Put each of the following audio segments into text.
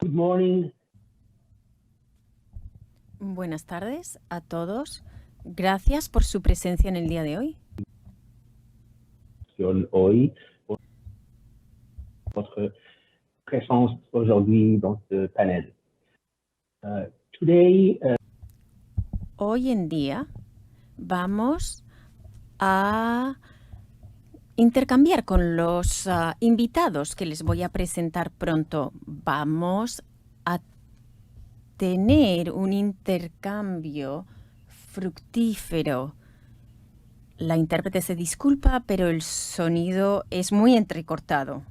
Good morning. Buenas tardes a todos. Gracias por su presencia en el día de hoy. Hoy, votre présence aujourd'hui dans ce panel. Today, Hoy en día vamos a intercambiar con los invitados que les voy a presentar pronto. Vamos a tener un intercambio fructífero. La intérprete se disculpa, pero el sonido es muy entrecortado.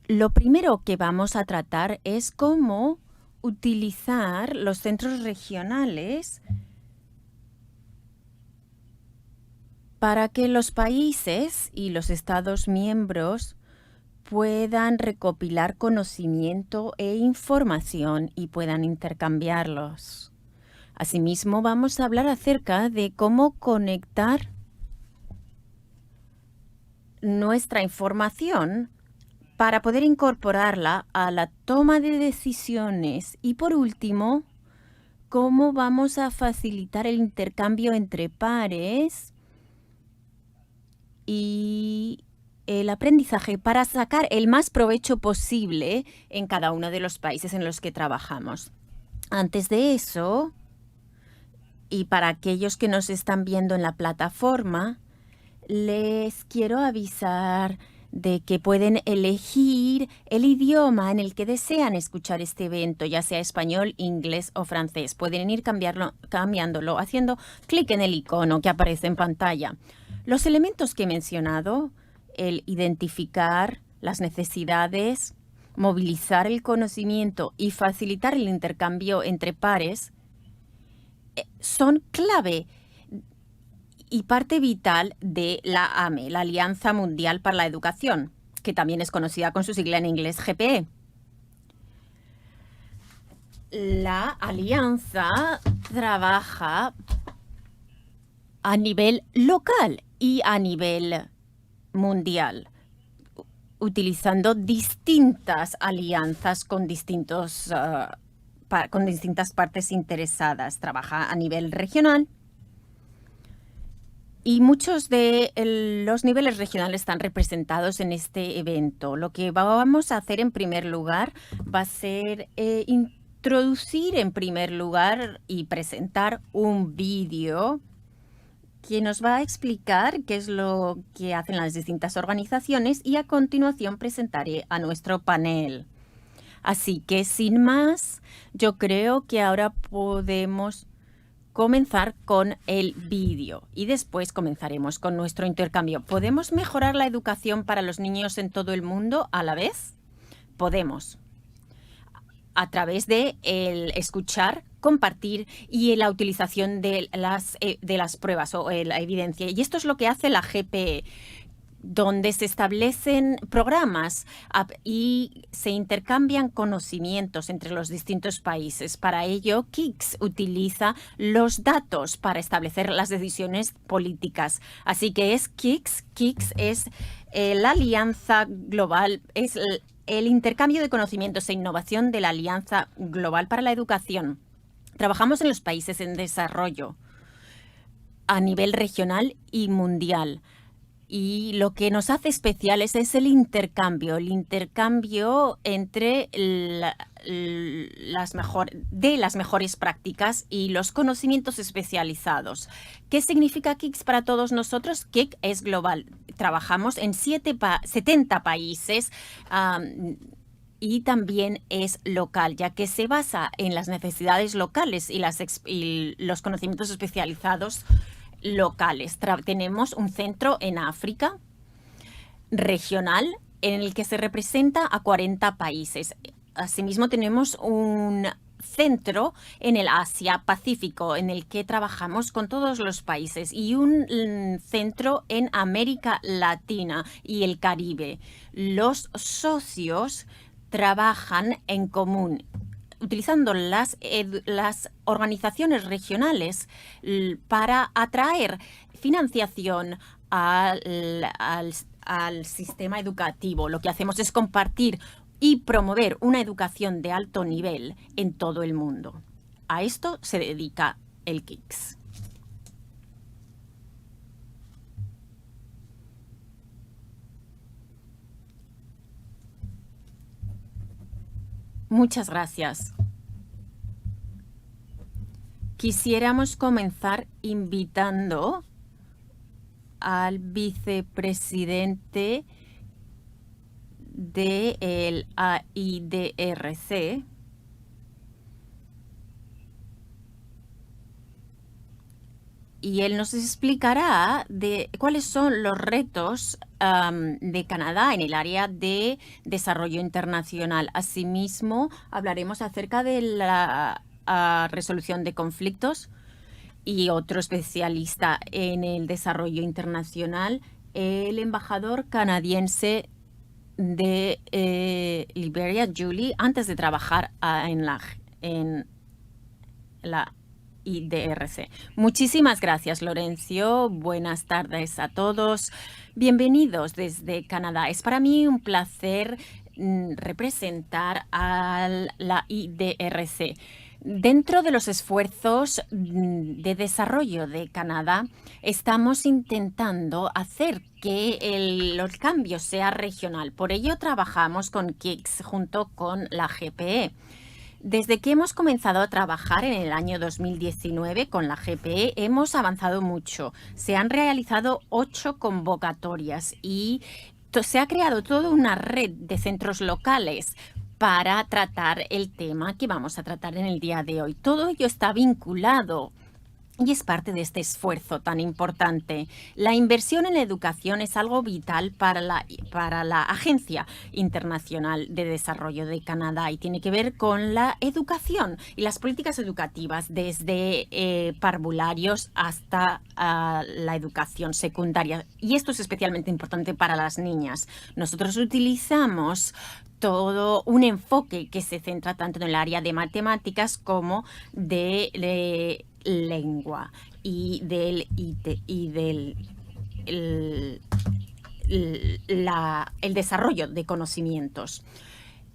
Lo primero que vamos a tratar es cómo utilizar los centros regionales para que los países y los Estados miembros puedan recopilar conocimiento e información y puedan intercambiarlos. Asimismo, vamos a hablar acerca de cómo conectar nuestra información para poder incorporarla a la toma de decisiones y, por último, cómo vamos a facilitar el intercambio entre pares y el aprendizaje para sacar el más provecho posible en cada uno de los países en los que trabajamos. Antes de eso, y para aquellos que nos están viendo en la plataforma, les quiero avisar de que pueden elegir el idioma en el que desean escuchar este evento, ya sea español, inglés o francés. Pueden ir cambiándolo haciendo clic en el icono que aparece en pantalla. Los elementos que he mencionado, el identificar las necesidades, movilizar el conocimiento y facilitar el intercambio entre pares, son clave y parte vital de la AME, la Alianza Mundial para la Educación, que también es conocida con su sigla en inglés GPE. La alianza trabaja a nivel local y a nivel mundial, utilizando distintas alianzas con distintas partes interesadas. Trabaja a nivel regional y muchos de los niveles regionales están representados en este evento. Lo que vamos a hacer en primer lugar va a ser introducir en primer lugar y presentar un vídeo que nos va a explicar qué es lo que hacen las distintas organizaciones y a continuación presentaré a nuestro panel. Así que sin más, yo creo que ahora podemos comenzar con el vídeo y después comenzaremos con nuestro intercambio. ¿Podemos mejorar la educación para los niños en todo el mundo a la vez? Podemos. A través de el escuchar, compartir y la utilización de las pruebas o la evidencia. Y esto es lo que hace la GPE, donde se establecen programas y se intercambian conocimientos entre los distintos países. Para ello, KICS utiliza los datos para establecer las decisiones políticas. Así que es KICS. KICS es la alianza global, es el intercambio de conocimientos e innovación de la Alianza Global para la Educación. Trabajamos en los países en desarrollo a nivel regional y mundial. Y lo que nos hace especiales es el intercambio entre las mejores prácticas y los conocimientos especializados. ¿Qué significa KICS para todos nosotros? KIC es global. Trabajamos en 70 países y también es local, ya que se basa en las necesidades locales y los conocimientos especializados locales. Tenemos un centro en África regional en el que se representa a 40 países. Asimismo, tenemos un centro en el Asia-Pacífico en el que trabajamos con todos los países y un centro en América Latina y el Caribe. Los socios trabajan en común utilizando las organizaciones regionales para atraer financiación al sistema educativo. Lo que hacemos es compartir y promover una educación de alto nivel en todo el mundo. A esto se dedica el KICS. Muchas gracias. Quisiéramos comenzar invitando al vicepresidente del AIDRC, y él nos explicará de cuáles son los retos de Canadá en el área de desarrollo internacional. Asimismo, hablaremos acerca de la resolución de conflictos, y otro especialista en el desarrollo internacional, el embajador canadiense de Liberia, Julie, antes de trabajar en la IDRC. Muchísimas gracias, Lorenzo. Buenas tardes a todos. Bienvenidos desde Canadá. Es para mí un placer representar a la IDRC. Dentro de los esfuerzos de desarrollo de Canadá, estamos intentando hacer que el cambio sea regional. Por ello, trabajamos con KICS junto con la GPE. Desde que hemos comenzado a trabajar en el año 2019 con la GPE, hemos avanzado mucho. Se han realizado 8 convocatorias y se ha creado toda una red de centros locales para tratar el tema que vamos a tratar en el día de hoy. Todo ello está vinculado y es parte de este esfuerzo tan importante. La inversión en la educación es algo vital para la Agencia Internacional de Desarrollo de Canadá y tiene que ver con la educación y las políticas educativas, desde parvularios hasta la educación secundaria. Y esto es especialmente importante para las niñas. Nosotros utilizamos todo un enfoque que se centra tanto en el área de matemáticas como de lengua y del el desarrollo de conocimientos.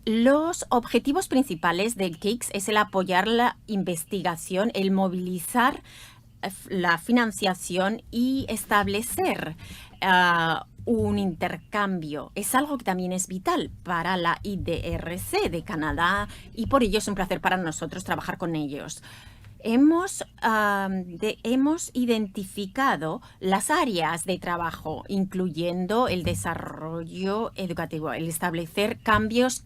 Los objetivos principales del KICS es el apoyar la investigación, el movilizar la financiación y establecer un intercambio. Es algo que también es vital para la IDRC de Canadá y por ello es un placer para nosotros trabajar con ellos. Hemos identificado las áreas de trabajo, incluyendo el desarrollo educativo, el establecer cambios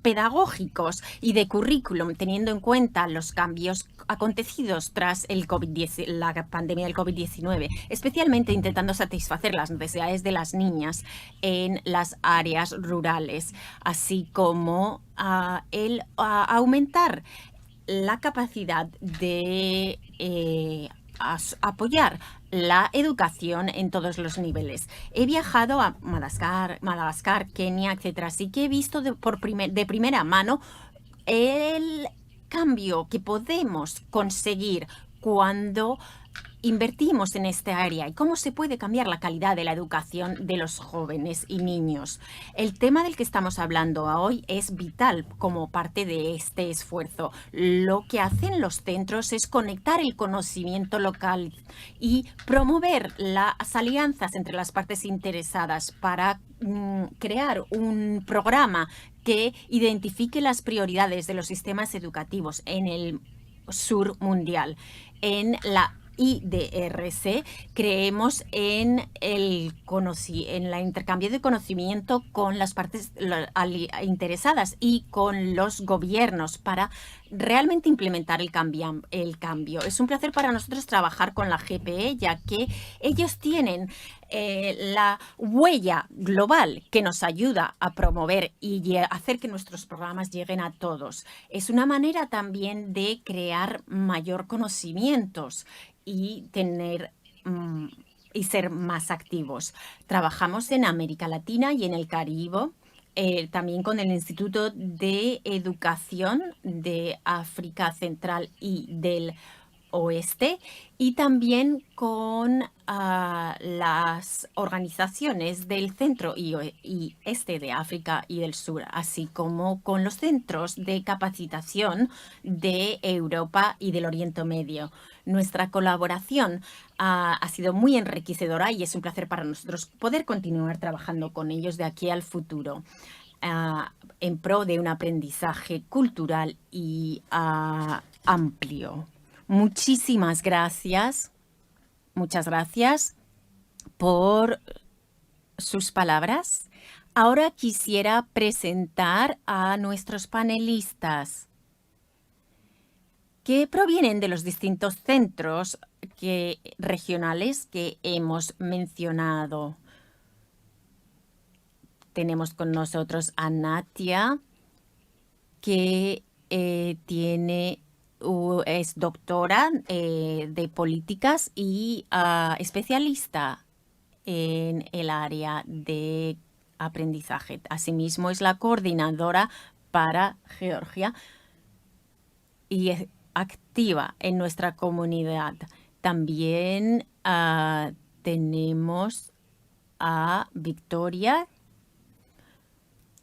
pedagógicos y de currículum, teniendo en cuenta los cambios acontecidos tras la pandemia del COVID-19, especialmente intentando satisfacer las necesidades de las niñas en las áreas rurales, así como el aumentar la capacidad de apoyar la educación en todos los niveles. He viajado a Madagascar, Kenia, etcétera, así que he visto de primera mano el cambio que podemos conseguir cuando invertimos en esta área y cómo se puede cambiar la calidad de la educación de los jóvenes y niños. El tema del que estamos hablando hoy es vital como parte de este esfuerzo. Lo que hacen los centros es conectar el conocimiento local y promover las alianzas entre las partes interesadas para crear un programa que identifique las prioridades de los sistemas educativos en el sur mundial. En la IDRC creemos en el intercambio de conocimiento con las partes interesadas y con los gobiernos para realmente implementar el cambio. Es un placer para nosotros trabajar con la GPE, ya que ellos tienen la huella global que nos ayuda a promover y hacer que nuestros programas lleguen a todos. Es una manera también de crear mayor conocimientos y ser más activos. Trabajamos en América Latina y en el Caribe, también con el Instituto de Educación de África Central y del oeste y también con las organizaciones del centro y este de África y del sur, así como con los centros de capacitación de Europa y del Oriente Medio. Nuestra colaboración ha sido muy enriquecedora y es un placer para nosotros poder continuar trabajando con ellos de aquí al futuro. En pro de un aprendizaje cultural y amplio. Muchísimas gracias. Muchas gracias por sus palabras. Ahora quisiera presentar a nuestros panelistas que provienen de los distintos centros regionales que hemos mencionado. Tenemos con nosotros a Natia, que es doctora de políticas y especialista en el área de aprendizaje. Asimismo, es la coordinadora para Georgia y es activa en nuestra comunidad. También tenemos a Victoria,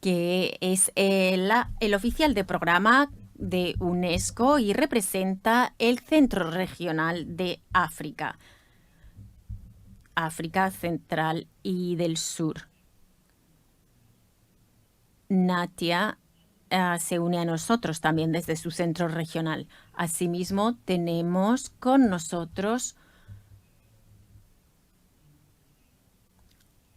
que es el oficial de programa de UNESCO y representa el Centro Regional de África Central y del Sur. Natia se une a nosotros también desde su centro regional. Asimismo, tenemos con nosotros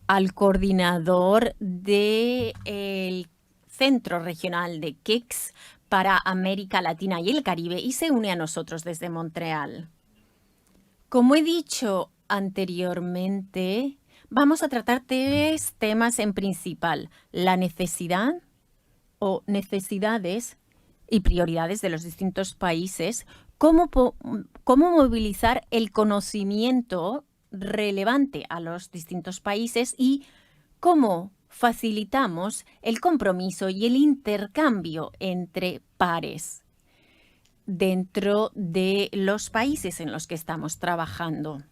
al coordinador del Centro Regional de KICS para América Latina y el Caribe y se une a nosotros desde Montreal. Como he dicho anteriormente, vamos a tratar 3 temas en principal: la necesidad o necesidades y prioridades de los distintos países, cómo movilizar el conocimiento relevante a los distintos países y cómo facilitamos el compromiso y el intercambio entre pares dentro de los países en los que estamos trabajando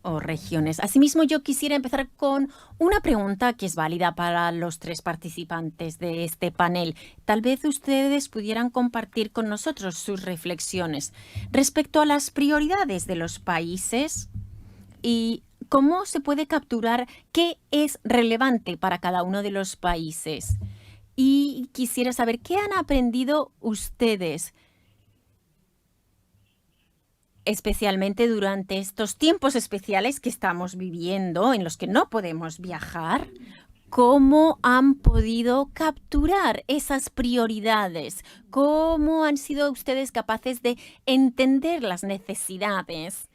o regiones. Asimismo, yo quisiera empezar con una pregunta que es válida para los 3 participantes de este panel. Tal vez ustedes pudieran compartir con nosotros sus reflexiones respecto a las prioridades de los países y cómo se puede capturar qué es relevante para cada uno de los países. Y quisiera saber qué han aprendido ustedes, especialmente durante estos tiempos especiales que estamos viviendo, en los que no podemos viajar. ¿Cómo han podido capturar esas prioridades? ¿Cómo han sido ustedes capaces de entender las necesidades,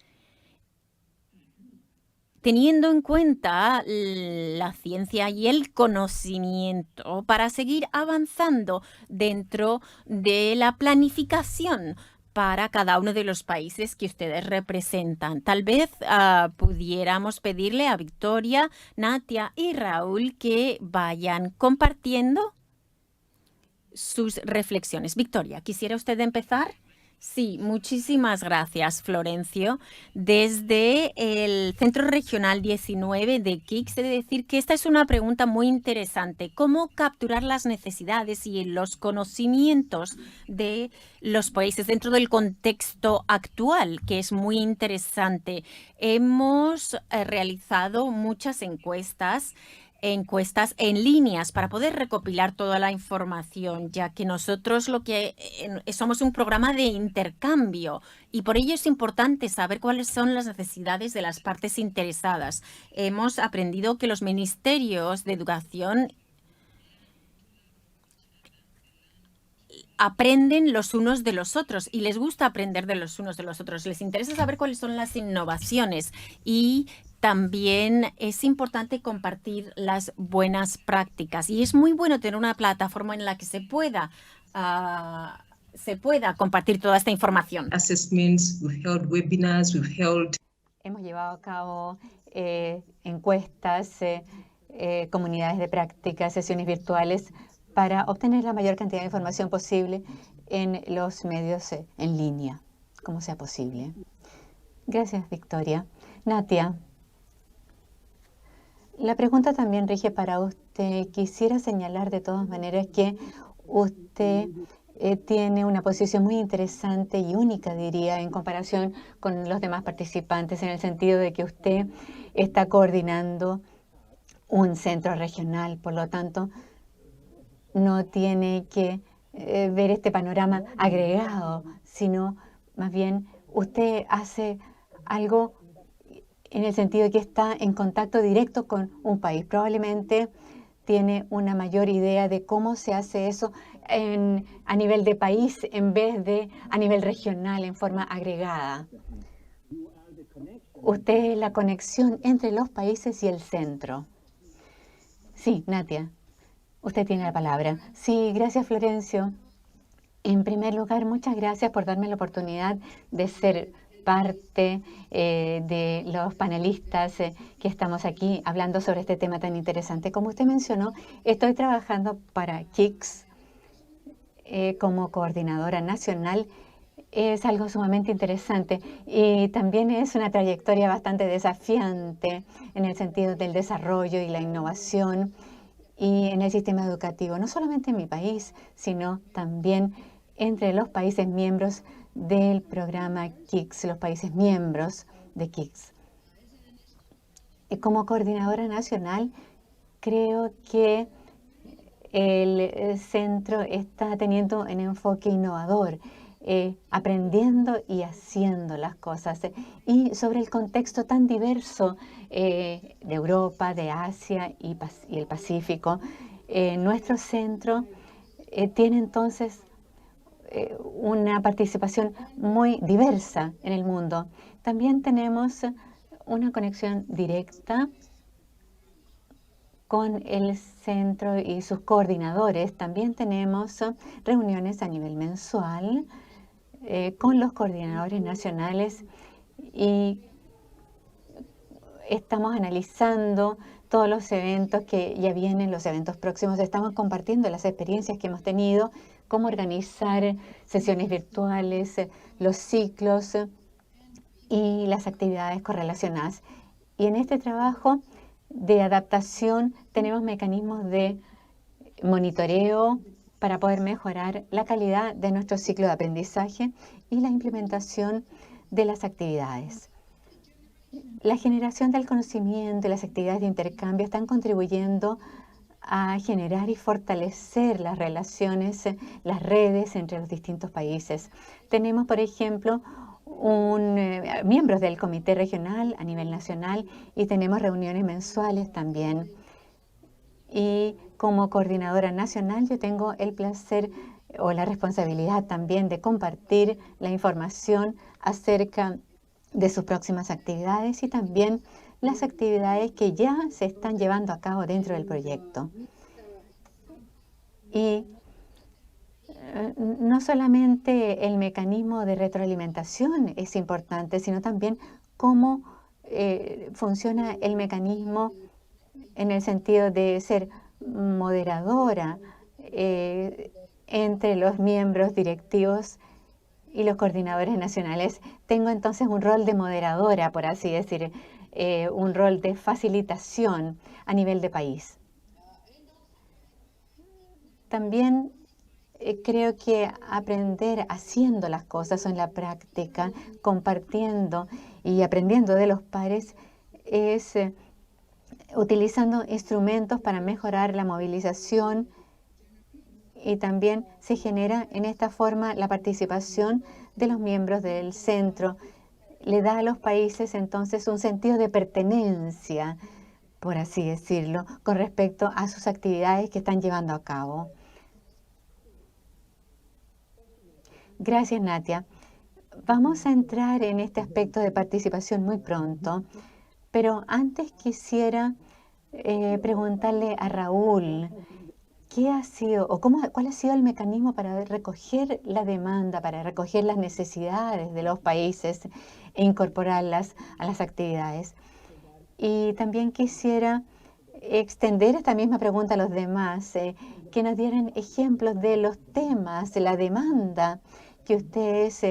teniendo en cuenta la ciencia y el conocimiento, para seguir avanzando dentro de la planificación para cada uno de los países que ustedes representan? Tal vez pudiéramos pedirle a Victoria, Natia y Raúl que vayan compartiendo sus reflexiones. Victoria, ¿quisiera usted empezar? Sí, muchísimas gracias, Florencio. Desde el Centro Regional 19 de KICS, he de decir que esta es una pregunta muy interesante. ¿Cómo capturar las necesidades y los conocimientos de los países dentro del contexto actual, que es muy interesante? Hemos realizado muchas encuestas en líneas para poder recopilar toda la información, ya que nosotros somos un programa de intercambio y por ello es importante saber cuáles son las necesidades de las partes interesadas. Hemos aprendido que los ministerios de educación aprenden los unos de los otros y les gusta aprender de los unos de los otros. Les interesa saber cuáles son las innovaciones y también es importante compartir las buenas prácticas. Y es muy bueno tener una plataforma en la que se pueda compartir toda esta información. Assessments, we've held webinars, Hemos llevado a cabo encuestas, comunidades de práctica, sesiones virtuales para obtener la mayor cantidad de información posible en los medios en línea como sea posible. Gracias, Victoria. Natia, la pregunta también rige para usted. Quisiera señalar de todas maneras que usted tiene una posición muy interesante y única, diría, en comparación con los demás participantes, en el sentido de que usted está coordinando un centro regional, por lo tanto, no tiene que ver este panorama agregado, sino más bien usted hace algo en el sentido de que está en contacto directo con un país. Probablemente tiene una mayor idea de cómo se hace eso a nivel de país en vez de a nivel regional en forma agregada. Usted es la conexión entre los países y el centro. Sí, Natia, usted tiene la palabra. Sí, gracias, Florencio. En primer lugar, muchas gracias por darme la oportunidad de ser parte de los panelistas que estamos aquí hablando sobre este tema tan interesante. Como usted mencionó, estoy trabajando para KICS como coordinadora nacional. Es algo sumamente interesante y también es una trayectoria bastante desafiante en el sentido del desarrollo y la innovación y en el sistema educativo, no solamente en mi país, sino también entre los países miembros del programa KICS, los países miembros de KICS. Y como coordinadora nacional, creo que el centro está teniendo un enfoque innovador, aprendiendo y haciendo las cosas. Y sobre el contexto tan diverso de Europa, de Asia y el Pacífico, nuestro centro tiene entonces una participación muy diversa en el mundo. También tenemos una conexión directa con el centro y sus coordinadores. También tenemos reuniones a nivel mensual con los coordinadores nacionales y estamos analizando todos los eventos que ya vienen, los eventos próximos. Estamos compartiendo las experiencias que hemos tenido, cómo organizar sesiones virtuales, los ciclos y las actividades correlacionadas. Y en este trabajo de adaptación tenemos mecanismos de monitoreo para poder mejorar la calidad de nuestro ciclo de aprendizaje y la implementación de las actividades. La generación del conocimiento y las actividades de intercambio están contribuyendo a generar y fortalecer las relaciones, las redes entre los distintos países. Tenemos, por ejemplo, miembros del comité regional a nivel nacional y tenemos reuniones mensuales también. Y como coordinadora nacional yo tengo el placer o la responsabilidad también de compartir la información acerca de sus próximas actividades y también las actividades que ya se están llevando a cabo dentro del proyecto. Y no solamente el mecanismo de retroalimentación es importante, sino también cómo funciona el mecanismo en el sentido de ser moderadora entre los miembros directivos y los coordinadores nacionales. Tengo entonces un rol de moderadora, por así decir, un rol de facilitación a nivel de país. También creo que aprender haciendo las cosas o en la práctica, compartiendo y aprendiendo de los pares, es utilizando instrumentos para mejorar la movilización y también se genera en esta forma la participación de los miembros del centro. Le da a los países entonces un sentido de pertenencia, por así decirlo, con respecto a sus actividades que están llevando a cabo. Gracias, Natia. Vamos a entrar en este aspecto de participación muy pronto, pero antes quisiera preguntarle a Raúl, ¿qué ha sido o cuál ha sido el mecanismo para recoger la demanda, para recoger las necesidades de los países e incorporarlas a las actividades? Y también quisiera extender esta misma pregunta a los demás, que nos dieran ejemplos de los temas, de la demanda que ustedes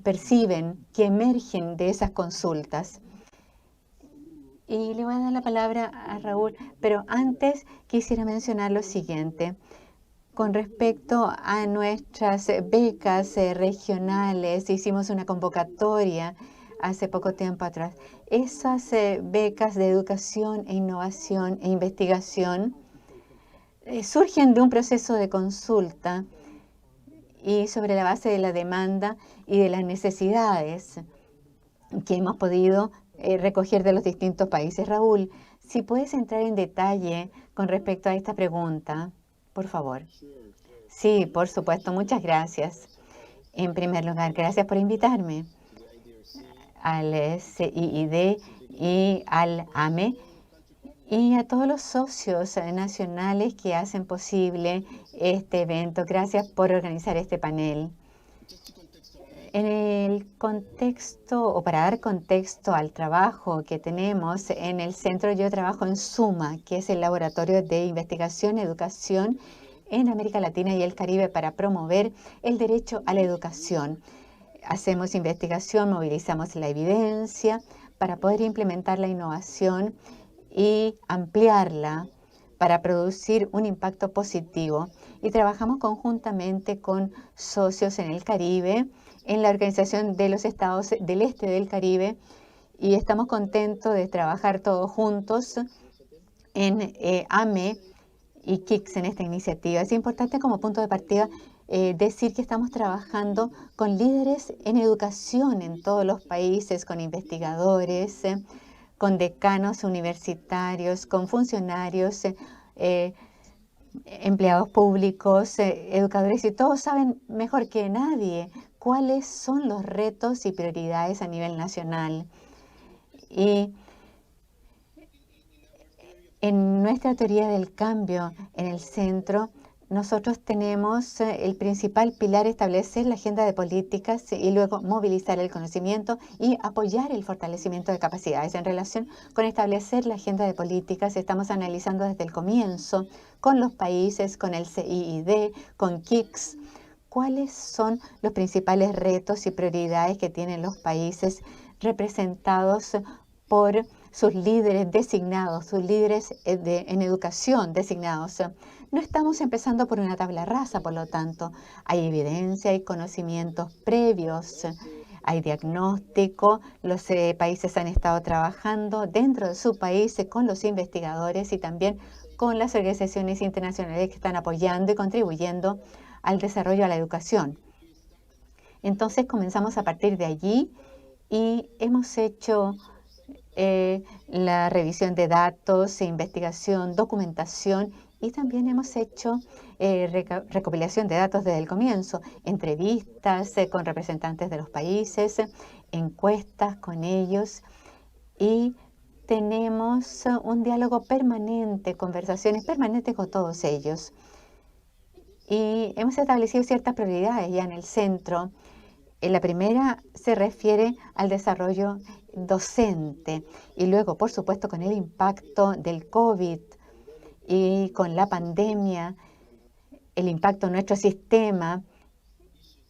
perciben, que emergen de esas consultas. Y le voy a dar la palabra a Raúl, pero antes quisiera mencionar lo siguiente. Con respecto a nuestras becas regionales, hicimos una convocatoria hace poco tiempo atrás. Esas becas de educación e innovación e investigación surgen de un proceso de consulta y sobre la base de la demanda y de las necesidades que hemos podido recoger de los distintos países. Raúl, si puedes entrar en detalle con respecto a esta pregunta, por favor. Sí, por supuesto. Muchas gracias. En primer lugar, gracias por invitarme al CIID y al AME y a todos los socios nacionales que hacen posible este evento. Gracias por organizar este panel. En el contexto, o para dar contexto al trabajo que tenemos en el centro, yo trabajo en SUMA, que es el Laboratorio de Investigación y Educación en América Latina y el Caribe para promover el derecho a la educación. Hacemos investigación, movilizamos la evidencia para poder implementar la innovación y ampliarla para producir un impacto positivo. Y trabajamos conjuntamente con socios en el Caribe, en la Organización de los Estados del Este del Caribe, y estamos contentos de trabajar todos juntos en AME y KICS en esta iniciativa. Es importante como punto de partida decir que estamos trabajando con líderes en educación en todos los países, con investigadores, con decanos universitarios, con funcionarios, empleados públicos, educadores, y todos saben mejor que nadie cuáles son los retos y prioridades a nivel nacional. Y en nuestra teoría del cambio en el centro, nosotros tenemos el principal pilar, establecer la agenda de políticas y luego movilizar el conocimiento y apoyar el fortalecimiento de capacidades. En relación con establecer la agenda de políticas, estamos analizando desde el comienzo con los países, con el CIID, con KICS, cuáles son los principales retos y prioridades que tienen los países representados por sus líderes designados, sus líderes en educación designados. No estamos empezando por una tabla rasa, por lo tanto, hay evidencia, hay conocimientos previos, hay diagnóstico. Los países han estado trabajando dentro de su país con los investigadores y también con las organizaciones internacionales que están apoyando y contribuyendo al desarrollo de la educación. Entonces comenzamos a partir de allí y hemos hecho la revisión de datos, investigación, documentación, y también hemos hecho recopilación de datos desde el comienzo, entrevistas con representantes de los países, encuestas con ellos, y tenemos un diálogo permanente, conversaciones permanentes con todos ellos. Y hemos establecido ciertas prioridades ya en el centro. La primera se refiere al desarrollo docente y luego, por supuesto, con el impacto del COVID y con la pandemia, el impacto en nuestro sistema.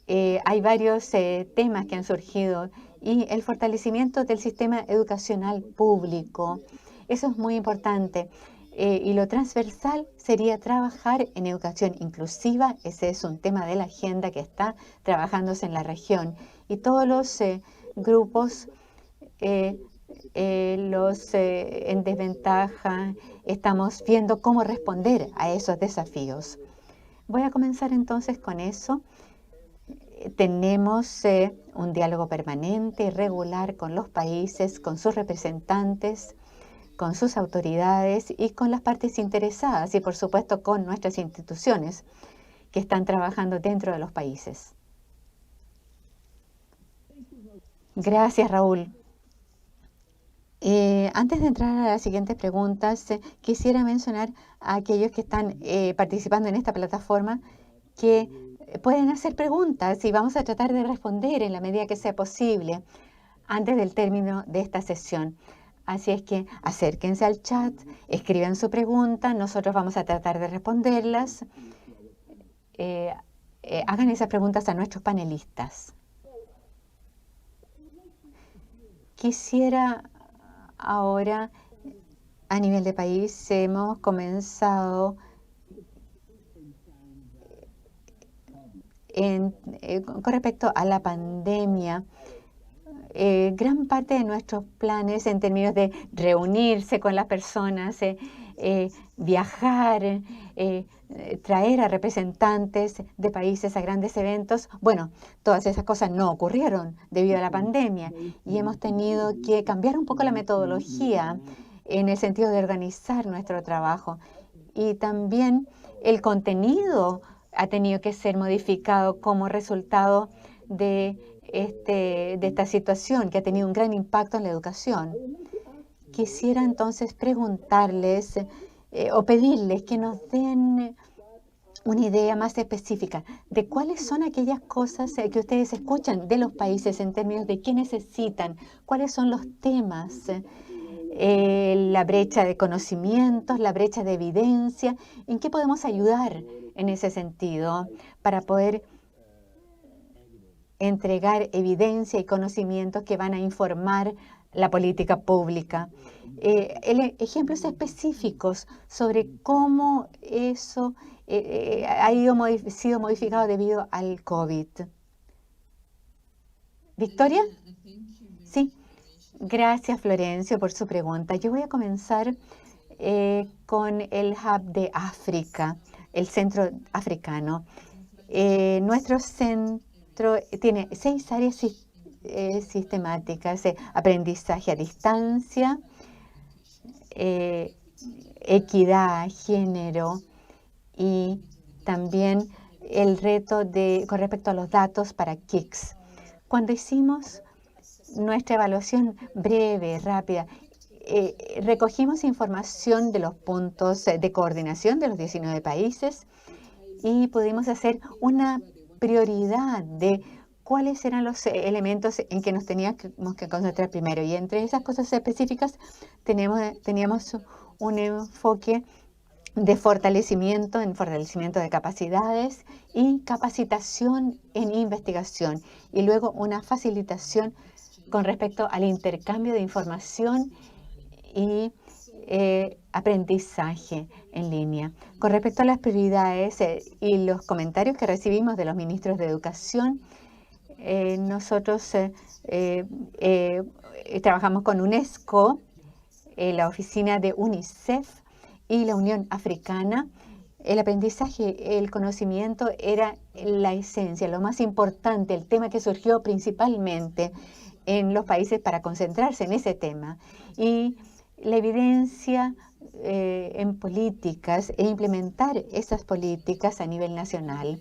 Hay varios temas que han surgido y el fortalecimiento del sistema educacional público. Eso es muy importante. Y lo transversal sería trabajar en educación inclusiva. Ese es un tema de la agenda que está trabajándose en la región. Y todos los grupos, los en desventaja, estamos viendo cómo responder a esos desafíos. Voy a comenzar entonces con eso. Tenemos un diálogo permanente y regular con los países, con sus representantes, con sus autoridades y con las partes interesadas y, por supuesto, con nuestras instituciones que están trabajando dentro de los países. Gracias, Raúl. Antes de entrar a las siguientes preguntas, quisiera mencionar a aquellos que están participando en esta plataforma que pueden hacer preguntas y vamos a tratar de responder en la medida que sea posible antes del término de esta sesión. Así es que acérquense al chat, escriban su pregunta, nosotros vamos a tratar de responderlas hagan esas preguntas a nuestros panelistas. Quisiera ahora, a nivel de país, hemos comenzado con respecto a la pandemia. Gran parte de nuestros planes en términos de reunirse con las personas, viajar, traer a representantes de países a grandes eventos, bueno, todas esas cosas no ocurrieron debido a la pandemia y hemos tenido que cambiar un poco la metodología en el sentido de organizar nuestro trabajo. Y también el contenido ha tenido que ser modificado como resultado de esta situación que ha tenido un gran impacto en la educación. Quisiera entonces preguntarles o pedirles que nos den una idea más específica de cuáles son aquellas cosas que ustedes escuchan de los países en términos de qué necesitan, cuáles son los temas, la brecha de conocimientos, la brecha de evidencia, en qué podemos ayudar en ese sentido para poder entregar evidencia y conocimientos que van a informar la política pública. Ejemplos específicos sobre cómo eso ha sido modificado debido al COVID. ¿Victoria? Sí. Gracias, Florencio, por su pregunta. Yo voy a comenzar con el Hub de África, el Centro Africano. Nuestro centro tiene 6 áreas sistemáticas: aprendizaje a distancia, equidad, género y también el reto con respecto a los datos para KICS. Cuando hicimos nuestra evaluación breve, rápida, recogimos información de los puntos de coordinación de los 19 países y pudimos hacer una prioridad de cuáles eran los elementos en que nos teníamos que concentrar primero. Y entre esas cosas específicas teníamos un enfoque de fortalecimiento de capacidades y capacitación en investigación. Y luego una facilitación con respecto al intercambio de información y aprendizaje en línea. Con respecto a las prioridades y los comentarios que recibimos de los ministros de Educación, nosotros trabajamos con UNESCO, la oficina de UNICEF y la Unión Africana. El aprendizaje, el conocimiento era la esencia, lo más importante, el tema que surgió principalmente en los países para concentrarse en ese tema. Y la evidencia en políticas e implementar esas políticas a nivel nacional.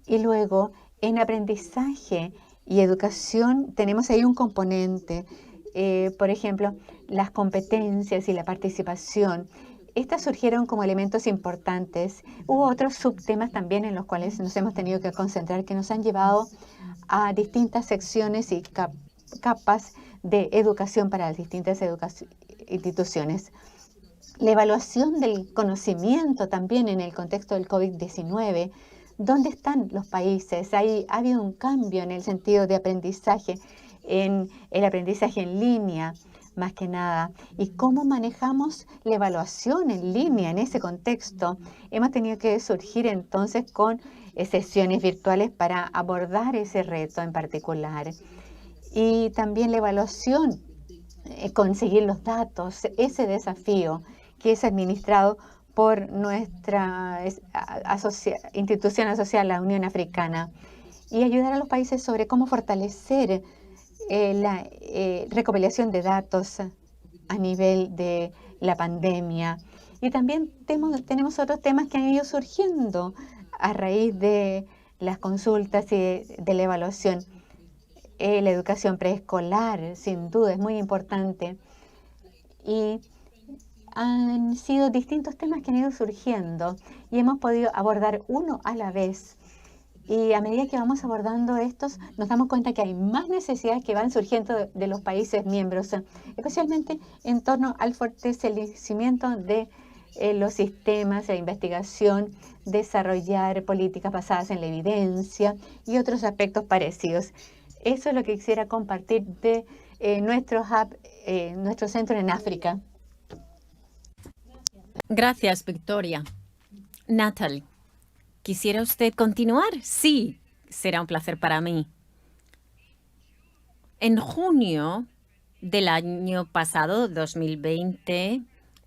Y luego, en aprendizaje y educación, tenemos ahí un componente, por ejemplo, las competencias y la participación. Estas surgieron como elementos importantes. Hubo otros subtemas también en los cuales nos hemos tenido que concentrar, que nos han llevado a distintas secciones y capas de educación para las distintas instituciones. La evaluación del conocimiento también en el contexto del COVID-19. ¿Dónde están los países? Ha habido un cambio en el sentido de aprendizaje, en el aprendizaje en línea, más que nada. ¿Y cómo manejamos la evaluación en línea en ese contexto? Hemos tenido que surgir entonces con sesiones virtuales para abordar ese reto en particular. Y también la evaluación, conseguir los datos, ese desafío que es administrado por nuestra institución asociada a la Unión Africana, y ayudar a los países sobre cómo fortalecer la recopilación de datos a nivel de la pandemia. Y también tenemos otros temas que han ido surgiendo a raíz de las consultas y de la evaluación. La educación preescolar, sin duda, es muy importante. Y han sido distintos temas que han ido surgiendo y hemos podido abordar uno a la vez. Y a medida que vamos abordando estos, nos damos cuenta que hay más necesidades que van surgiendo de los países miembros, especialmente en torno al fortalecimiento de los sistemas de investigación, desarrollar políticas basadas en la evidencia y otros aspectos parecidos. Eso es lo que quisiera compartir de nuestro hub, nuestro centro en África. Gracias, Victoria. Natalie, ¿quisiera usted continuar? Sí, será un placer para mí. En junio del año pasado, 2020,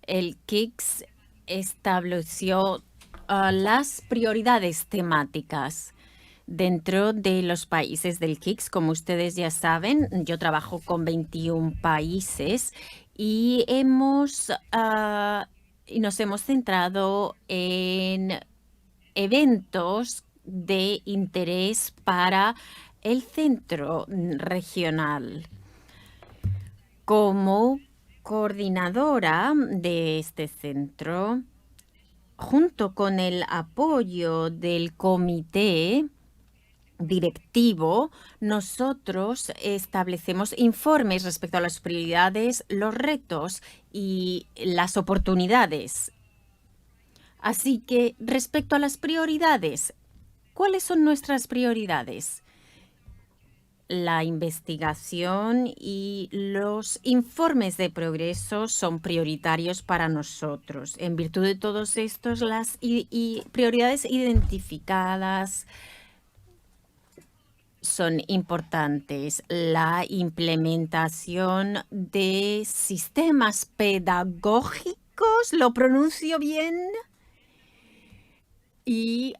el KICS estableció las prioridades temáticas dentro de los países del KICS. Como ustedes ya saben, yo trabajo con 21 países y nos hemos centrado en eventos de interés para el centro regional. Como coordinadora de este centro, junto con el apoyo del comité directivo, nosotros establecemos informes respecto a las prioridades, los retos y las oportunidades. Así que, respecto a las prioridades, ¿cuáles son nuestras prioridades? La investigación y los informes de progreso son prioritarios para nosotros. En virtud de todos estos, las prioridades identificadas son importantes. La implementación de sistemas pedagógicos, ¿lo pronuncio bien? Y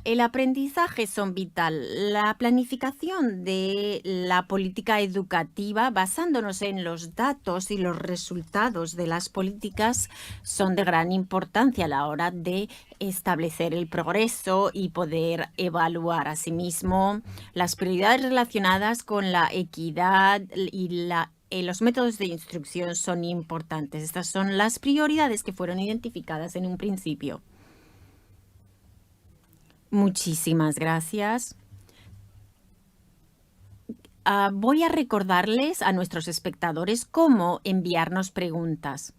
el aprendizaje son vital. La planificación de la política educativa, basándonos en los datos y los resultados de las políticas, son de gran importancia a la hora de establecer el progreso y poder evaluar. Asimismo, las prioridades relacionadas con la equidad y los métodos de instrucción son importantes. Estas son las prioridades que fueron identificadas en un principio. Muchísimas gracias. Voy a recordarles a nuestros espectadores cómo enviarnos preguntas.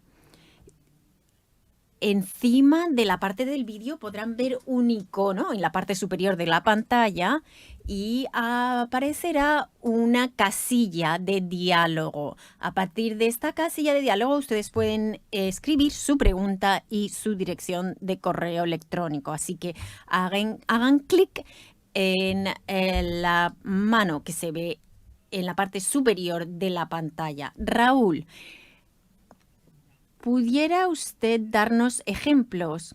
Encima de la parte del vídeo podrán ver un icono en la parte superior de la pantalla y aparecerá una casilla de diálogo. A partir de esta casilla de diálogo ustedes pueden escribir su pregunta y su dirección de correo electrónico. Así que hagan clic en la mano que se ve en la parte superior de la pantalla. Raúl, ¿pudiera usted darnos ejemplos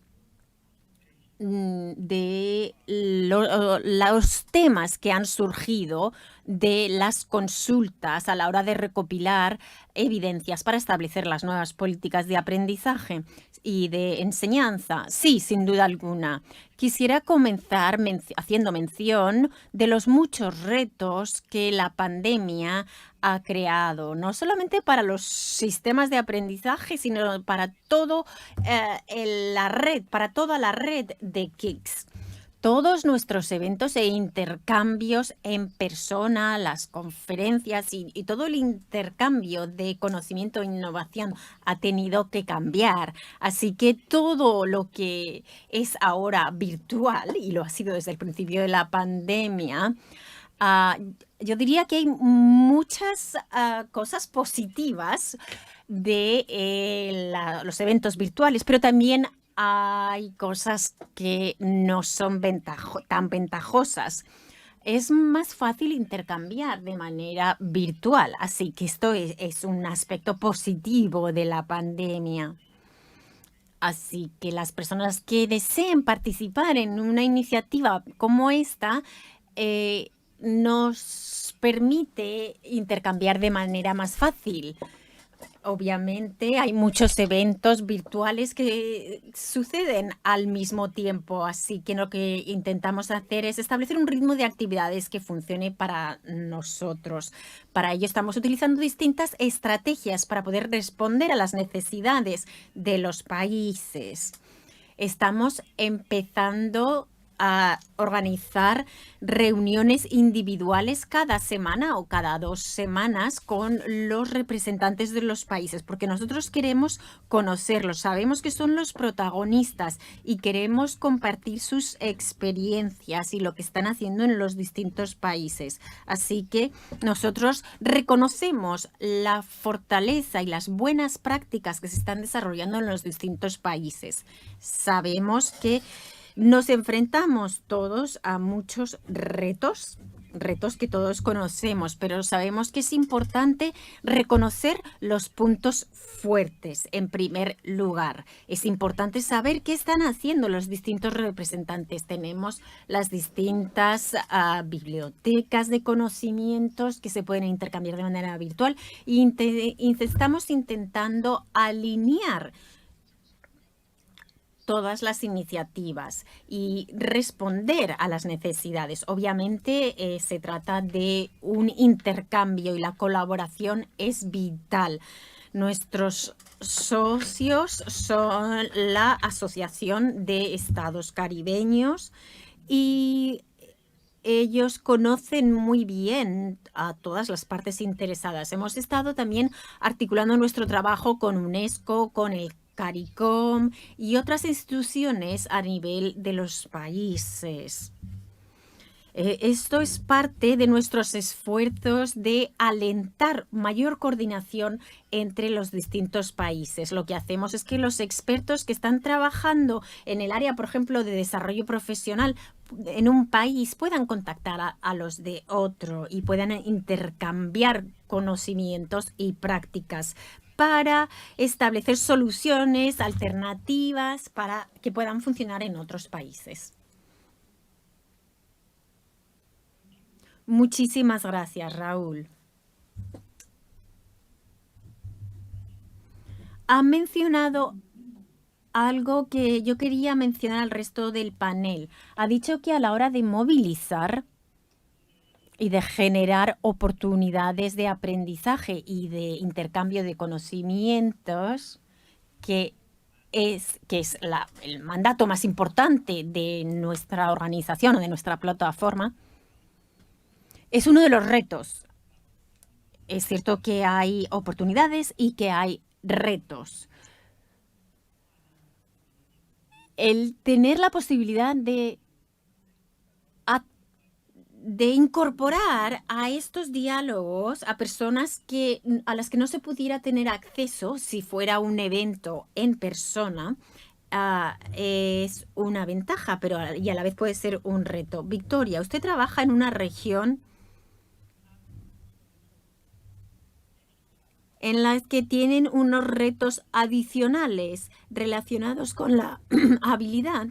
de los temas que han surgido de las consultas a la hora de recopilar evidencias para establecer las nuevas políticas de aprendizaje y de enseñanza? Sí, sin duda alguna. Quisiera comenzar haciendo mención de los muchos retos que la pandemia ha creado, no solamente para los sistemas de aprendizaje, sino para toda la red de KICS. Todos nuestros eventos e intercambios en persona, las conferencias y todo el intercambio de conocimiento e innovación ha tenido que cambiar. Así que todo lo que es ahora virtual, y lo ha sido desde el principio de la pandemia, yo diría que hay muchas cosas positivas de los eventos virtuales, pero también hay cosas que no son tan ventajosas. Es más fácil intercambiar de manera virtual, así que esto es un aspecto positivo de la pandemia. Así que las personas que deseen participar en una iniciativa como esta nos permite intercambiar de manera más fácil. Obviamente hay muchos eventos virtuales que suceden al mismo tiempo, así que lo que intentamos hacer es establecer un ritmo de actividades que funcione para nosotros. Para ello estamos utilizando distintas estrategias para poder responder a las necesidades de los países. Estamos empezando a organizar reuniones individuales cada semana o cada 2 semanas con los representantes de los países, porque nosotros queremos conocerlos, sabemos que son los protagonistas y queremos compartir sus experiencias y lo que están haciendo en los distintos países. Así que nosotros reconocemos la fortaleza y las buenas prácticas que se están desarrollando en los distintos países. Sabemos que nos enfrentamos todos a muchos retos que todos conocemos, pero sabemos que es importante reconocer los puntos fuertes en primer lugar. Es importante saber qué están haciendo los distintos representantes. Tenemos las distintas bibliotecas de conocimientos que se pueden intercambiar de manera virtual y estamos intentando alinear todas las iniciativas y responder a las necesidades. Obviamente se trata de un intercambio y la colaboración es vital. Nuestros socios son la Asociación de Estados Caribeños y ellos conocen muy bien a todas las partes interesadas. Hemos estado también articulando nuestro trabajo con UNESCO, con el CARICOM y otras instituciones a nivel de los países. Esto es parte de nuestros esfuerzos de alentar mayor coordinación entre los distintos países. Lo que hacemos es que los expertos que están trabajando en el área, por ejemplo, de desarrollo profesional en un país puedan contactar a los de otro y puedan intercambiar conocimientos y prácticas para establecer soluciones alternativas para que puedan funcionar en otros países. Muchísimas gracias, Raúl. Ha mencionado algo que yo quería mencionar al resto del panel. Ha dicho que a la hora de movilizar y de generar oportunidades de aprendizaje y de intercambio de conocimientos, que es el mandato más importante de nuestra organización o de nuestra plataforma, es uno de los retos. Es cierto que hay oportunidades y que hay retos. El tener la posibilidad de incorporar a estos diálogos a personas a las que no se pudiera tener acceso si fuera un evento en persona, es una ventaja, pero y a la vez puede ser un reto. Victoria, usted trabaja en una región en la que tienen unos retos adicionales relacionados con la habilidad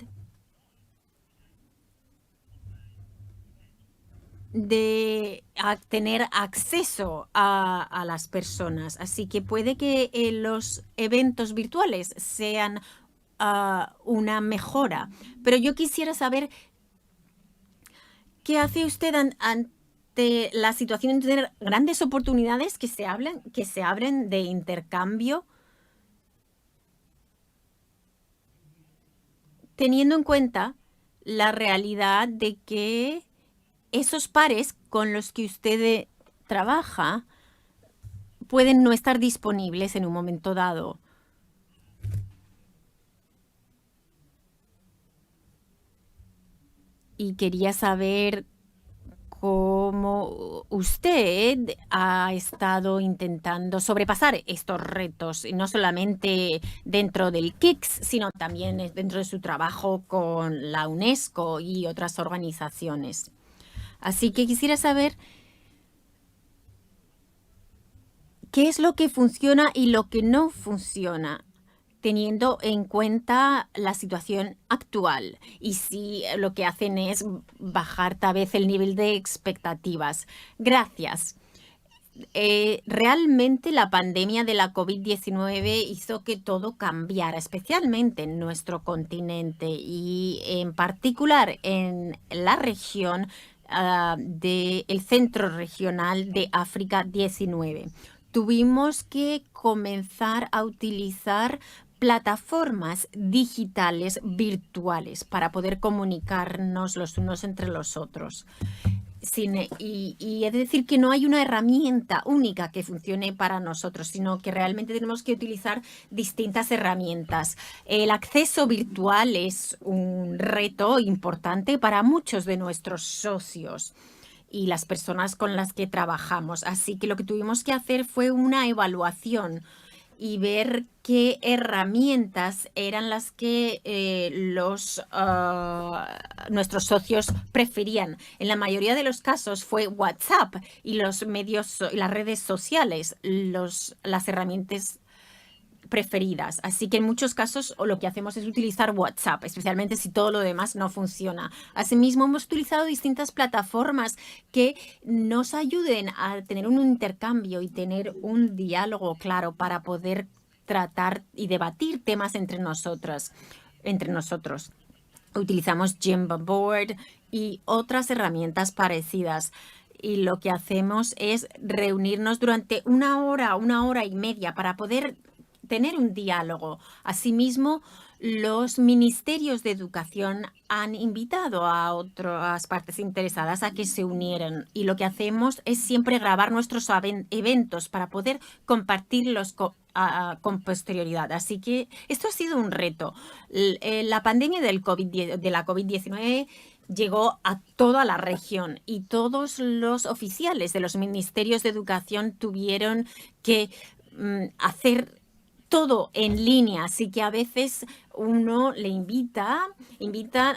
de tener acceso a las personas. Así que puede que los eventos virtuales sean una mejora. Pero yo quisiera saber qué hace usted ante la situación de tener grandes oportunidades que se abren de intercambio, teniendo en cuenta la realidad de que esos pares con los que usted trabaja pueden no estar disponibles en un momento dado. Y quería saber cómo usted ha estado intentando sobrepasar estos retos, no solamente dentro del KICS, sino también dentro de su trabajo con la UNESCO y otras organizaciones. Así que quisiera saber qué es lo que funciona y lo que no funciona, teniendo en cuenta la situación actual y si lo que hacen es bajar tal vez el nivel de expectativas. Gracias. Realmente la pandemia de la COVID-19 hizo que todo cambiara, especialmente en nuestro continente y en particular en la región del Centro Regional de África 19. Tuvimos que comenzar a utilizar plataformas digitales virtuales para poder comunicarnos los unos entre los otros. Y es decir que no hay una herramienta única que funcione para nosotros, sino que realmente tenemos que utilizar distintas herramientas. El acceso virtual es un reto importante para muchos de nuestros socios y las personas con las que trabajamos. Así que lo que tuvimos que hacer fue una evaluación y ver qué herramientas eran las que nuestros socios preferían. En la mayoría de los casos fue WhatsApp y los medios y las redes sociales las herramientas preferidas. Así que en muchos casos lo que hacemos es utilizar WhatsApp, especialmente si todo lo demás no funciona. Asimismo, hemos utilizado distintas plataformas que nos ayuden a tener un intercambio y tener un diálogo claro para poder tratar y debatir temas entre nosotros. Utilizamos Jamboard y otras herramientas parecidas. Y lo que hacemos es reunirnos durante una hora y media para poder tener un diálogo. Asimismo, los ministerios de educación han invitado a otras partes interesadas a que se unieran. Y lo que hacemos es siempre grabar nuestros eventos para poder compartirlos con posterioridad. Así que esto ha sido un reto. La pandemia de la COVID-19 llegó a toda la región y todos los oficiales de los ministerios de educación tuvieron que hacer todo en línea, así que a veces uno le invita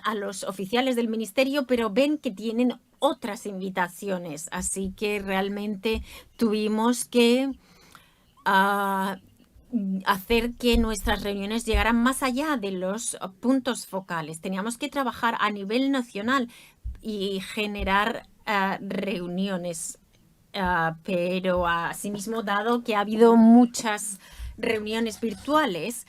a los oficiales del ministerio, pero ven que tienen otras invitaciones, así que realmente tuvimos que hacer que nuestras reuniones llegaran más allá de los puntos focales. Teníamos que trabajar a nivel nacional y generar reuniones, pero asimismo, dado que ha habido muchas reuniones virtuales,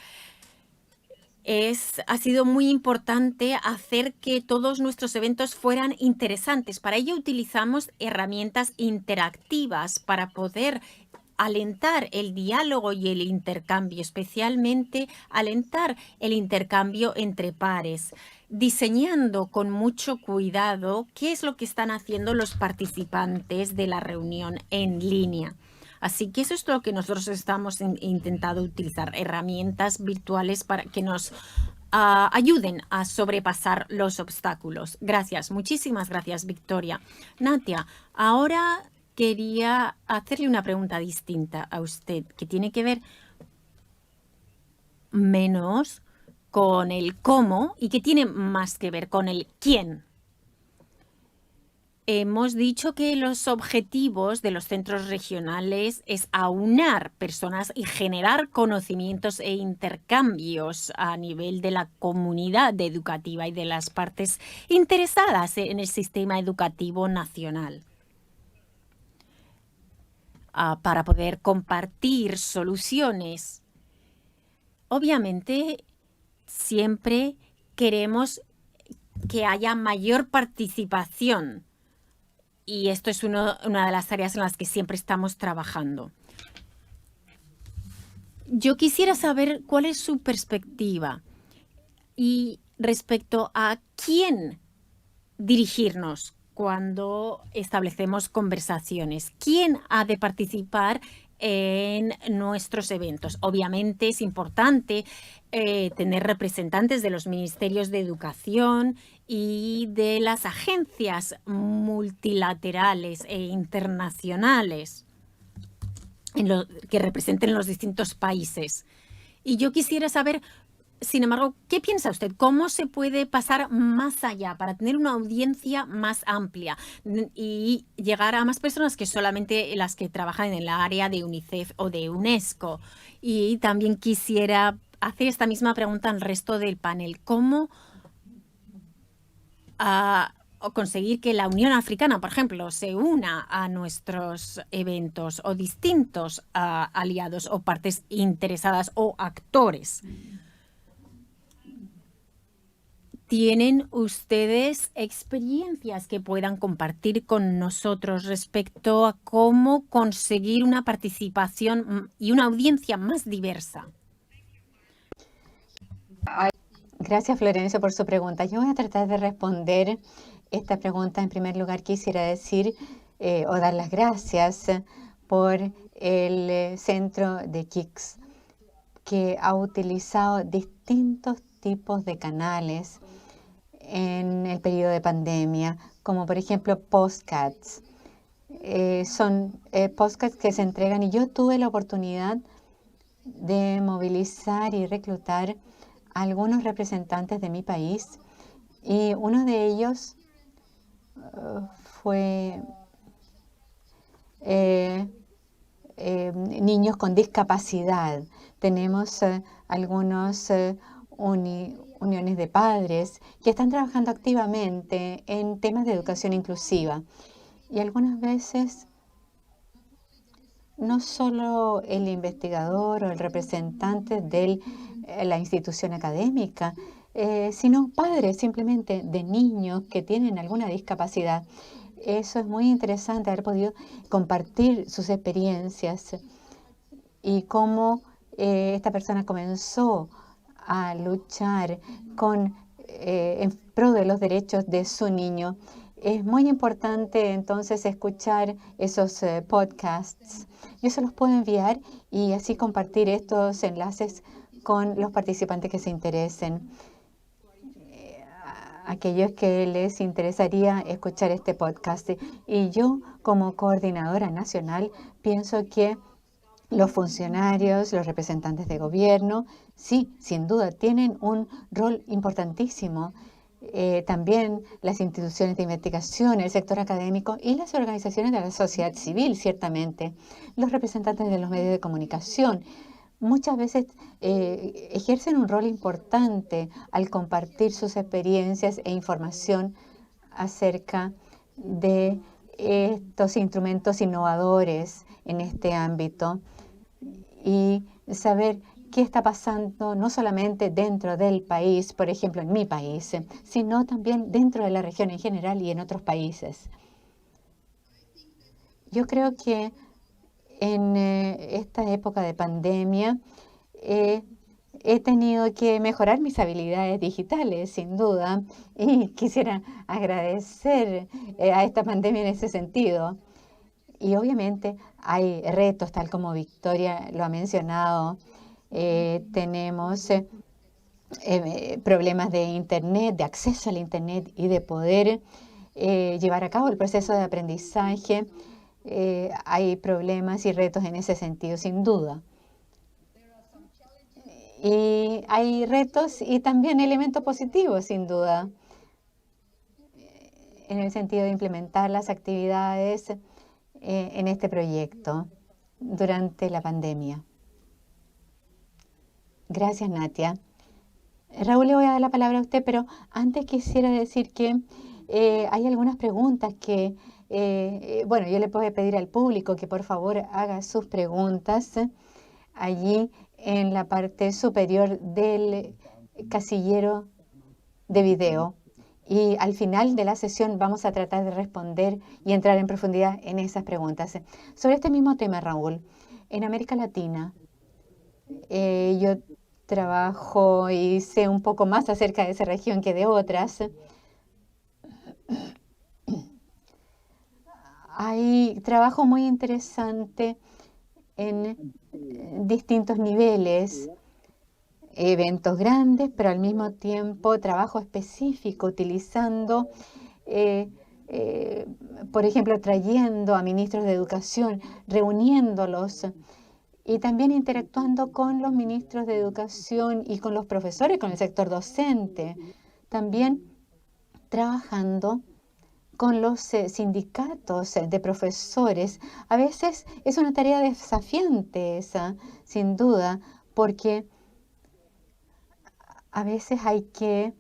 ha sido muy importante hacer que todos nuestros eventos fueran interesantes. Para ello utilizamos herramientas interactivas para poder alentar el diálogo y el intercambio, especialmente alentar el intercambio entre pares, diseñando con mucho cuidado qué es lo que están haciendo los participantes de la reunión en línea. Así que eso es lo que nosotros estamos intentando utilizar, herramientas virtuales para que nos ayuden a sobrepasar los obstáculos. Gracias, muchísimas gracias, Victoria. Natia, ahora quería hacerle una pregunta distinta a usted, que tiene que ver menos con el cómo y que tiene más que ver con el quién. Hemos dicho que los objetivos de los centros regionales es aunar personas y generar conocimientos e intercambios a nivel de la comunidad educativa y de las partes interesadas en el sistema educativo nacional, para poder compartir soluciones. Obviamente, siempre queremos que haya mayor participación. Y esto es una de las áreas en las que siempre estamos trabajando. Yo quisiera saber cuál es su perspectiva y respecto a quién dirigirnos cuando establecemos conversaciones. ¿Quién ha de participar en nuestros eventos? Obviamente es importante tener representantes de los ministerios de educación y de las agencias multilaterales e internacionales que representen los distintos países. Y yo quisiera saber, sin embargo, ¿qué piensa usted? ¿Cómo se puede pasar más allá para tener una audiencia más amplia y llegar a más personas que solamente las que trabajan en el área de UNICEF o de UNESCO? Y también quisiera hacer esta misma pregunta al resto del panel. ¿Cómo conseguir que la Unión Africana, por ejemplo, se una a nuestros eventos, o distintos aliados o partes interesadas o actores? ¿Tienen ustedes experiencias que puedan compartir con nosotros respecto a cómo conseguir una participación y una audiencia más diversa? Gracias, Florencio, por su pregunta. Yo voy a tratar de responder esta pregunta. En primer lugar, quisiera decir o dar las gracias por el centro de KICS, que ha utilizado distintos tipos de canales en el periodo de pandemia, como por ejemplo podcasts. Son podcasts que se entregan y yo tuve la oportunidad de movilizar y reclutar a algunos representantes de mi país, y uno de ellos fue niños con discapacidad. Tenemos algunos uniones de padres que están trabajando activamente en temas de educación inclusiva. Y algunas veces no solo el investigador o el representante de la institución académica, sino padres simplemente de niños que tienen alguna discapacidad. Eso es muy interesante, haber podido compartir sus experiencias y cómo esta persona comenzó a luchar en pro de los derechos de su niño. Es muy importante entonces escuchar esos podcasts. Yo se los puedo enviar y así compartir estos enlaces con los participantes que se interesen. Aquellos que les interesaría escuchar este podcast. Y yo, como coordinadora nacional, pienso que los funcionarios, los representantes de gobierno, sí, sin duda, tienen un rol importantísimo. También las instituciones de investigación, el sector académico y las organizaciones de la sociedad civil, ciertamente. Los representantes de los medios de comunicación muchas veces ejercen un rol importante al compartir sus experiencias e información acerca de estos instrumentos innovadores en este ámbito y saber qué está pasando no solamente dentro del país, por ejemplo en mi país, sino también dentro de la región en general y en otros países. Yo creo que en esta época de pandemia he tenido que mejorar mis habilidades digitales, sin duda, y quisiera agradecer a esta pandemia en ese sentido. Y obviamente hay retos, tal como Victoria lo ha mencionado. Tenemos problemas de Internet, de acceso al Internet y de poder llevar a cabo el proceso de aprendizaje. Hay problemas y retos en ese sentido, sin duda. Y hay retos y también elementos positivos, sin duda, en el sentido de implementar las actividades en este proyecto durante la pandemia. Gracias, Natia. Raúl, le voy a dar la palabra a usted, pero antes quisiera decir que hay algunas preguntas que, bueno, yo le puedo pedir al público que por favor haga sus preguntas allí en la parte superior del casillero de video. Y al final de la sesión vamos a tratar de responder y entrar en profundidad en esas preguntas. Sobre este mismo tema, Raúl, en América Latina, yo trabajo y sé un poco más acerca de esa región que de otras. Hay trabajo muy interesante en distintos niveles, eventos grandes, pero al mismo tiempo trabajo específico utilizando, por ejemplo, trayendo a ministros de educación, reuniéndolos y también interactuando con los ministros de educación y con los profesores, con el sector docente. También trabajando con los sindicatos de profesores. A veces es una tarea desafiante esa, sin duda, porque a veces hay que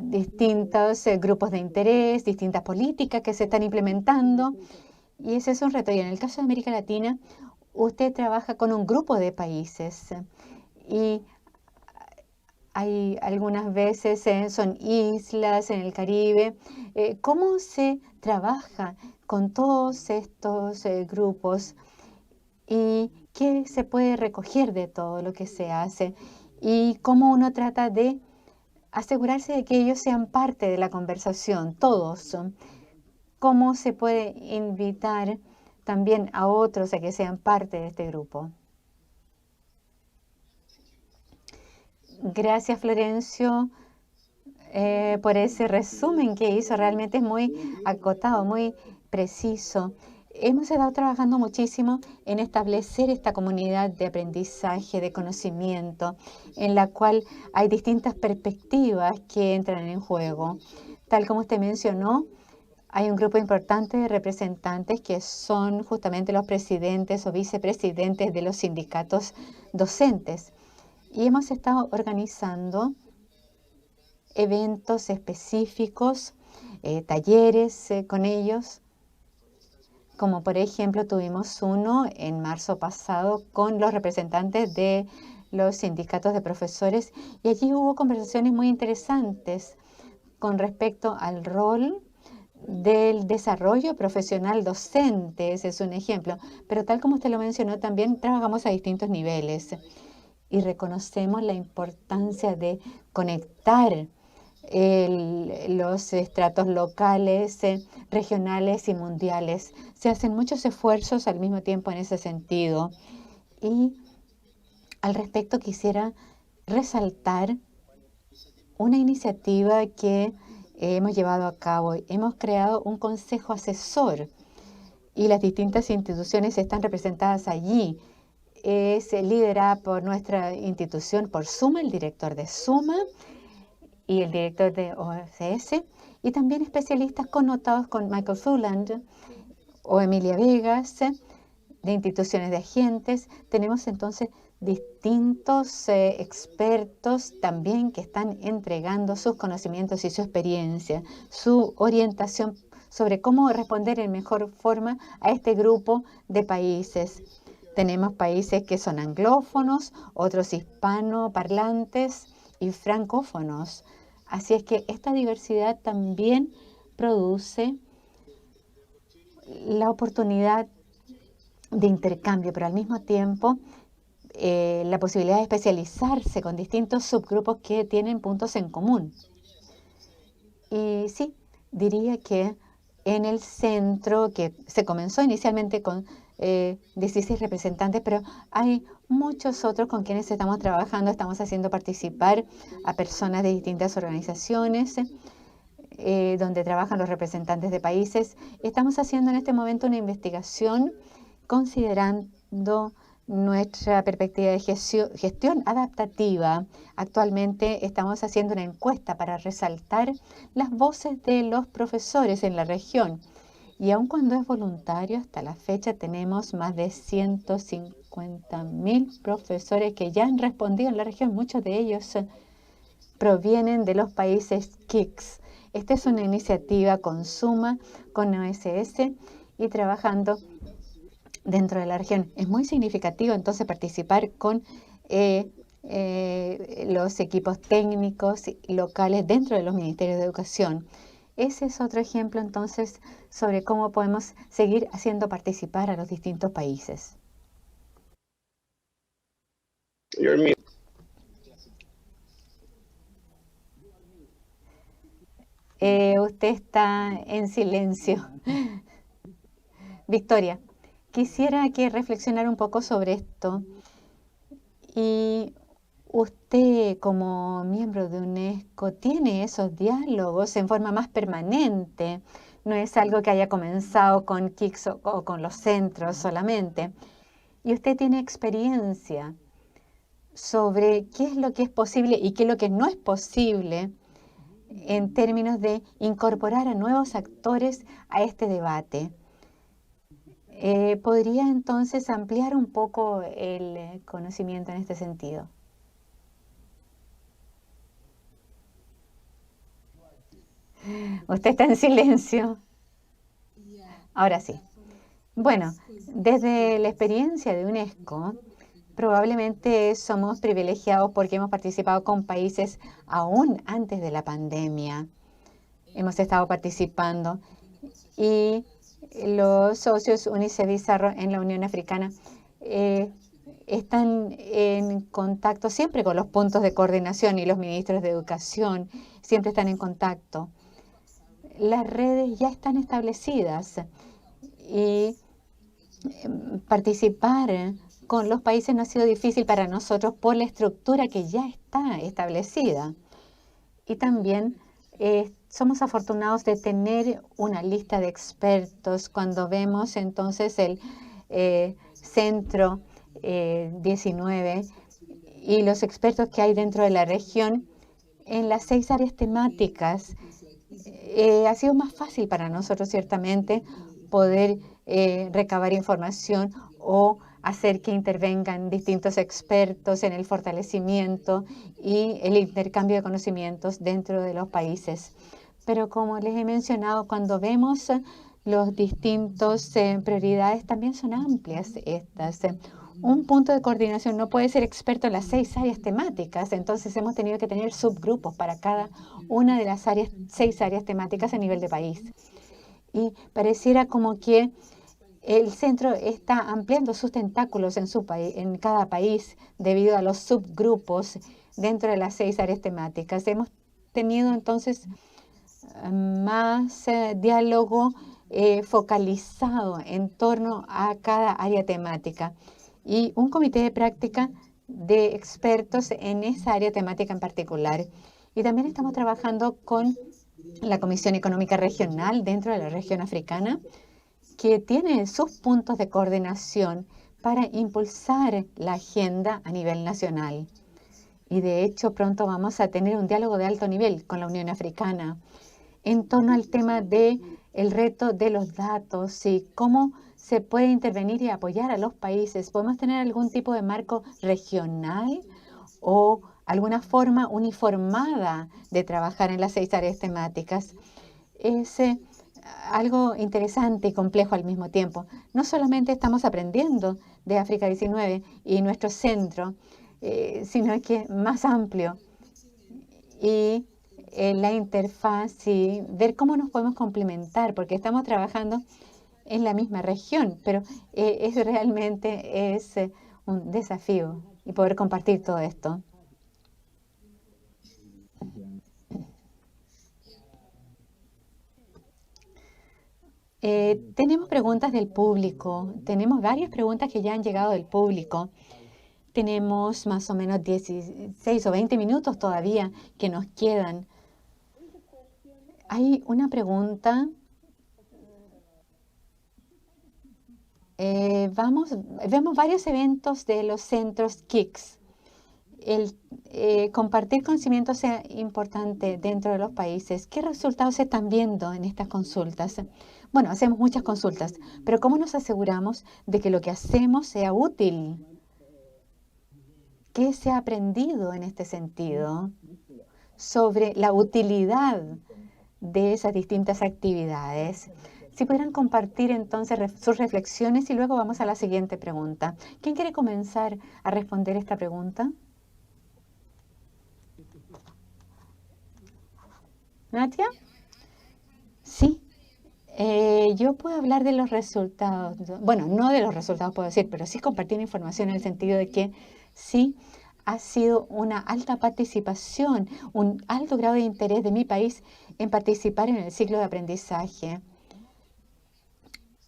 distintos grupos de interés, distintas políticas que se están implementando, y ese es un reto. Y en el caso de América Latina, usted trabaja con un grupo de países y hay algunas veces son islas en el Caribe. ¿Cómo se trabaja con todos estos grupos y qué se puede recoger de todo lo que se hace? y cómo uno trata de asegurarse de que ellos sean parte de la conversación, todos. Cómo se puede invitar también a otros a que sean parte de este grupo. Gracias, Florencio, por ese resumen que hizo. Realmente es muy acotado, muy preciso. Hemos estado trabajando muchísimo en establecer esta comunidad de aprendizaje, de conocimiento, en la cual hay distintas perspectivas que entran en juego. Tal como usted mencionó, hay un grupo importante de representantes que son justamente los presidentes o vicepresidentes de los sindicatos docentes. Y hemos estado organizando eventos específicos, talleres con ellos. Como por ejemplo tuvimos uno en marzo pasado con los representantes de los sindicatos de profesores y allí hubo conversaciones muy interesantes con respecto al rol del desarrollo profesional docente. Ese es un ejemplo, pero tal como usted lo mencionó, también trabajamos a distintos niveles y reconocemos la importancia de conectar los estratos locales, regionales y mundiales. Se hacen muchos esfuerzos al mismo tiempo en ese sentido. Y al respecto quisiera resaltar una iniciativa que hemos llevado a cabo. Hemos creado un consejo asesor y las distintas instituciones están representadas allí. Es liderada por nuestra institución, por Suma, el director de Suma y el director de OSS, y también especialistas connotados con Michael Fulland o Emilia Vegas, de instituciones de agentes. Tenemos entonces distintos expertos también que están entregando sus conocimientos y su experiencia, su orientación sobre cómo responder en mejor forma a este grupo de países. Tenemos países que son anglófonos, otros hispanoparlantes y francófonos. Así es que esta diversidad también produce la oportunidad de intercambio, pero al mismo tiempo la posibilidad de especializarse con distintos subgrupos que tienen puntos en común. Y sí, diría que en el centro, que se comenzó inicialmente con 16 representantes, pero hay muchos otros con quienes estamos trabajando. Estamos haciendo participar a personas de distintas organizaciones donde trabajan los representantes de países. Estamos haciendo en este momento una investigación considerando nuestra perspectiva de gestión adaptativa. Actualmente estamos haciendo una encuesta para resaltar las voces de los profesores en la región. Y aun cuando es voluntario, hasta la fecha tenemos más de 150.000 profesores que ya han respondido en la región. Muchos de ellos provienen de los países KICS. Esta es una iniciativa con Suma, con OSS y trabajando dentro de la región. Es muy significativo entonces participar con los equipos técnicos locales dentro de los ministerios de educación. Ese es otro ejemplo entonces sobre cómo podemos seguir haciendo participar a los distintos países. Usted está en silencio. Victoria, quisiera que reflexionara un poco sobre esto. Y usted, como miembro de UNESCO, tiene esos diálogos en forma más permanente. No es algo que haya comenzado con KICS o con los centros solamente. Y usted tiene experiencia sobre qué es lo que es posible y qué es lo que no es posible en términos de incorporar a nuevos actores a este debate. ¿Podría entonces ampliar un poco el conocimiento en este sentido? Usted está en silencio. Ahora sí. Bueno, desde la experiencia de UNESCO, probablemente somos privilegiados porque hemos participado con países aún antes de la pandemia. Hemos estado participando y los socios UNICEF y Bizarro en la Unión Africana están en contacto siempre con los puntos de coordinación y los ministros de educación siempre están en contacto. Las redes ya están establecidas y participar con los países no ha sido difícil para nosotros por la estructura que ya está establecida. Y también somos afortunados de tener una lista de expertos cuando vemos entonces el Centro 19 y los expertos que hay dentro de la región en las 6 áreas temáticas. Ha sido más fácil para nosotros ciertamente poder recabar información o hacer que intervengan distintos expertos en el fortalecimiento y el intercambio de conocimientos dentro de los países. Pero como les he mencionado, cuando vemos los distintos prioridades, también son amplias estas. Un punto de coordinación no puede ser experto en las 6 áreas temáticas, entonces hemos tenido que tener subgrupos para cada una de las 6 áreas temáticas a nivel de país. Y pareciera como que el centro está ampliando sus tentáculos en cada país debido a los subgrupos dentro de las 6 áreas temáticas. Hemos tenido entonces más diálogo focalizado en torno a cada área temática y un comité de práctica de expertos en esa área temática en particular. Y también estamos trabajando con la Comisión Económica Regional dentro de la región africana, que tiene sus puntos de coordinación para impulsar la agenda a nivel nacional. Y de hecho pronto vamos a tener un diálogo de alto nivel con la Unión Africana en torno al tema del reto de los datos y cómo se puede intervenir y apoyar a los países. ¿Podemos tener algún tipo de marco regional o alguna forma uniformada de trabajar en las 6 áreas temáticas? Es algo interesante y complejo al mismo tiempo. No solamente estamos aprendiendo de África 19 y nuestro centro, sino que más amplio. Y la interfaz y ver cómo nos podemos complementar, porque estamos trabajando en la misma región, pero realmente es un desafío y poder compartir todo esto. Tenemos preguntas del público. Tenemos varias preguntas que ya han llegado del público. Tenemos más o menos 16 o 20 minutos todavía que nos quedan. Hay una pregunta. Vemos varios eventos de los centros KICS. El compartir conocimiento sea importante dentro de los países. ¿Qué resultados se están viendo en estas consultas? Bueno, hacemos muchas consultas, pero ¿cómo nos aseguramos de que lo que hacemos sea útil? ¿Qué se ha aprendido en este sentido sobre la utilidad de esas distintas actividades? Si pudieran compartir entonces sus reflexiones y luego vamos a la siguiente pregunta. ¿Quién quiere comenzar a responder esta pregunta? ¿Natia? Sí. Yo puedo hablar de los resultados. Bueno, no de los resultados puedo decir, pero sí compartir información en el sentido de que sí ha sido una alta participación, un alto grado de interés de mi país en participar en el ciclo de aprendizaje.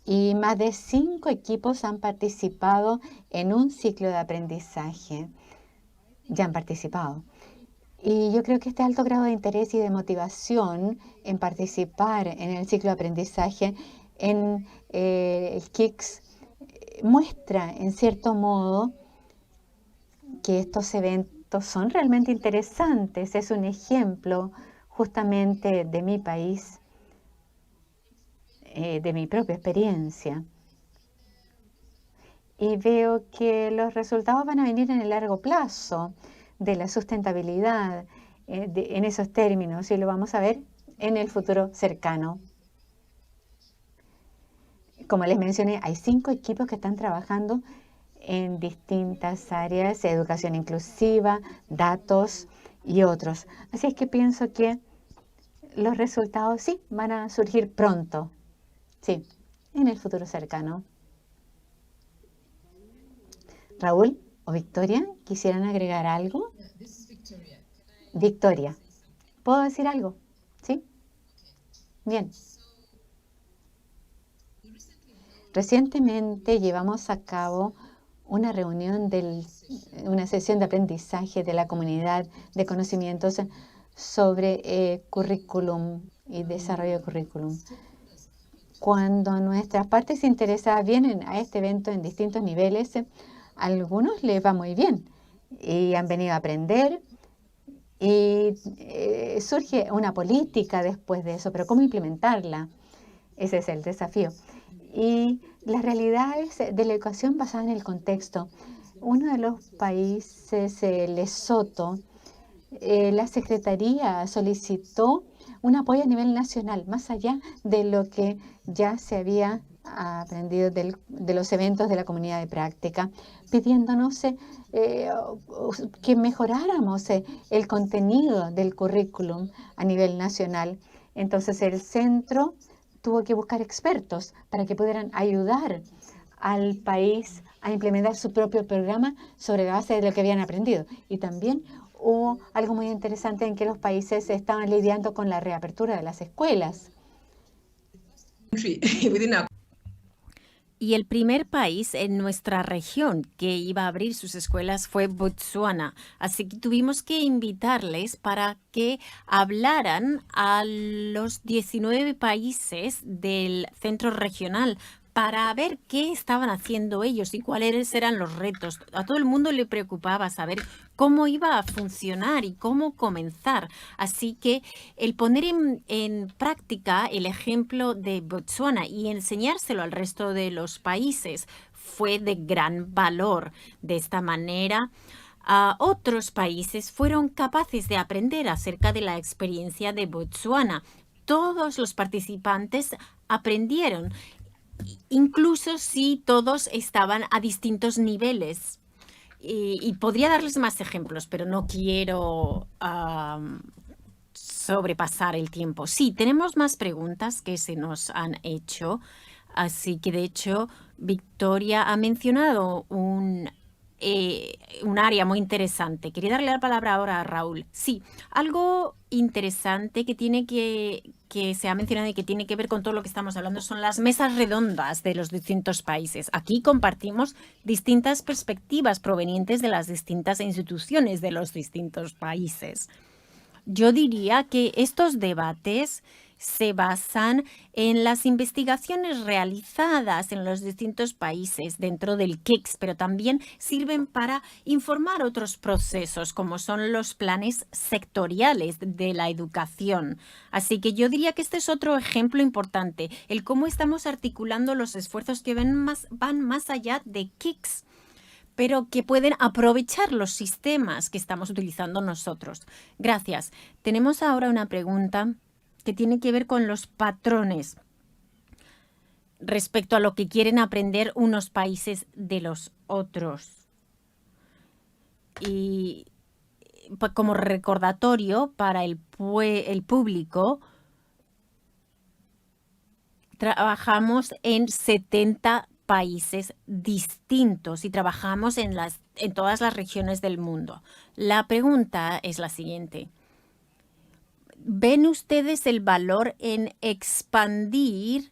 Y más de 5 equipos han participado en un ciclo de aprendizaje. Ya han participado. Y yo creo que este alto grado de interés y de motivación en participar en el ciclo de aprendizaje en el KICS muestra, en cierto modo, que estos eventos son realmente interesantes. Es un ejemplo justamente de mi país, de mi propia experiencia. Y veo que los resultados van a venir en el largo plazo de la sustentabilidad en esos términos, y lo vamos a ver en el futuro cercano. Como les mencioné, hay 5 equipos que están trabajando en distintas áreas, educación inclusiva, datos y otros. Así es que pienso que los resultados sí van a surgir pronto, sí, en el futuro cercano. Raúl, o Victoria, ¿quisieran agregar algo? Victoria, ¿puedo decir algo? ¿Sí? Bien. Recientemente llevamos a cabo una reunión una sesión de aprendizaje de la comunidad de conocimientos sobre currículum y desarrollo de currículum. Cuando nuestras partes interesadas vienen a este evento en distintos niveles, a algunos les va muy bien y han venido a aprender y surge una política después de eso, pero ¿cómo implementarla? Ese es el desafío. Y las realidades de la educación basada en el contexto. Uno de los países, Lesoto, la Secretaría solicitó un apoyo a nivel nacional, más allá de lo que ya se había aprendido de los eventos de la comunidad de práctica, pidiéndonos que mejoráramos el contenido del currículum a nivel nacional. Entonces el centro tuvo que buscar expertos para que pudieran ayudar al país a implementar su propio programa sobre la base de lo que habían aprendido. Y también hubo algo muy interesante en que los países estaban lidiando con la reapertura de las escuelas. Y el primer país en nuestra región que iba a abrir sus escuelas fue Botsuana. Así que tuvimos que invitarles para que hablaran a los 19 países del centro regional para ver qué estaban haciendo ellos y cuáles eran los retos. A todo el mundo le preocupaba saber cómo iba a funcionar y cómo comenzar. Así que el poner en práctica el ejemplo de Botsuana y enseñárselo al resto de los países fue de gran valor. De esta manera, otros países fueron capaces de aprender acerca de la experiencia de Botsuana. Todos los participantes aprendieron, incluso si todos estaban a distintos niveles. Y podría darles más ejemplos, pero no quiero sobrepasar el tiempo. Sí, tenemos más preguntas que se nos han hecho. Así que, de hecho, Victoria ha mencionado un área muy interesante. Quería darle la palabra ahora a Raúl. Sí, algo interesante que se ha mencionado y que tiene que ver con todo lo que estamos hablando son las mesas redondas de los distintos países. Aquí compartimos distintas perspectivas provenientes de las distintas instituciones de los distintos países. Yo diría que estos debates se basan en las investigaciones realizadas en los distintos países dentro del KICS, pero también sirven para informar otros procesos, como son los planes sectoriales de la educación. Así que yo diría que este es otro ejemplo importante, el cómo estamos articulando los esfuerzos que van más allá de KICS, pero que pueden aprovechar los sistemas que estamos utilizando nosotros. Gracias. Tenemos ahora una pregunta que tiene que ver con los patrones respecto a lo que quieren aprender unos países de los otros. Y como recordatorio para el público, trabajamos en 70 países distintos y trabajamos en todas las regiones del mundo. La pregunta es la siguiente. ¿Ven ustedes el valor en expandir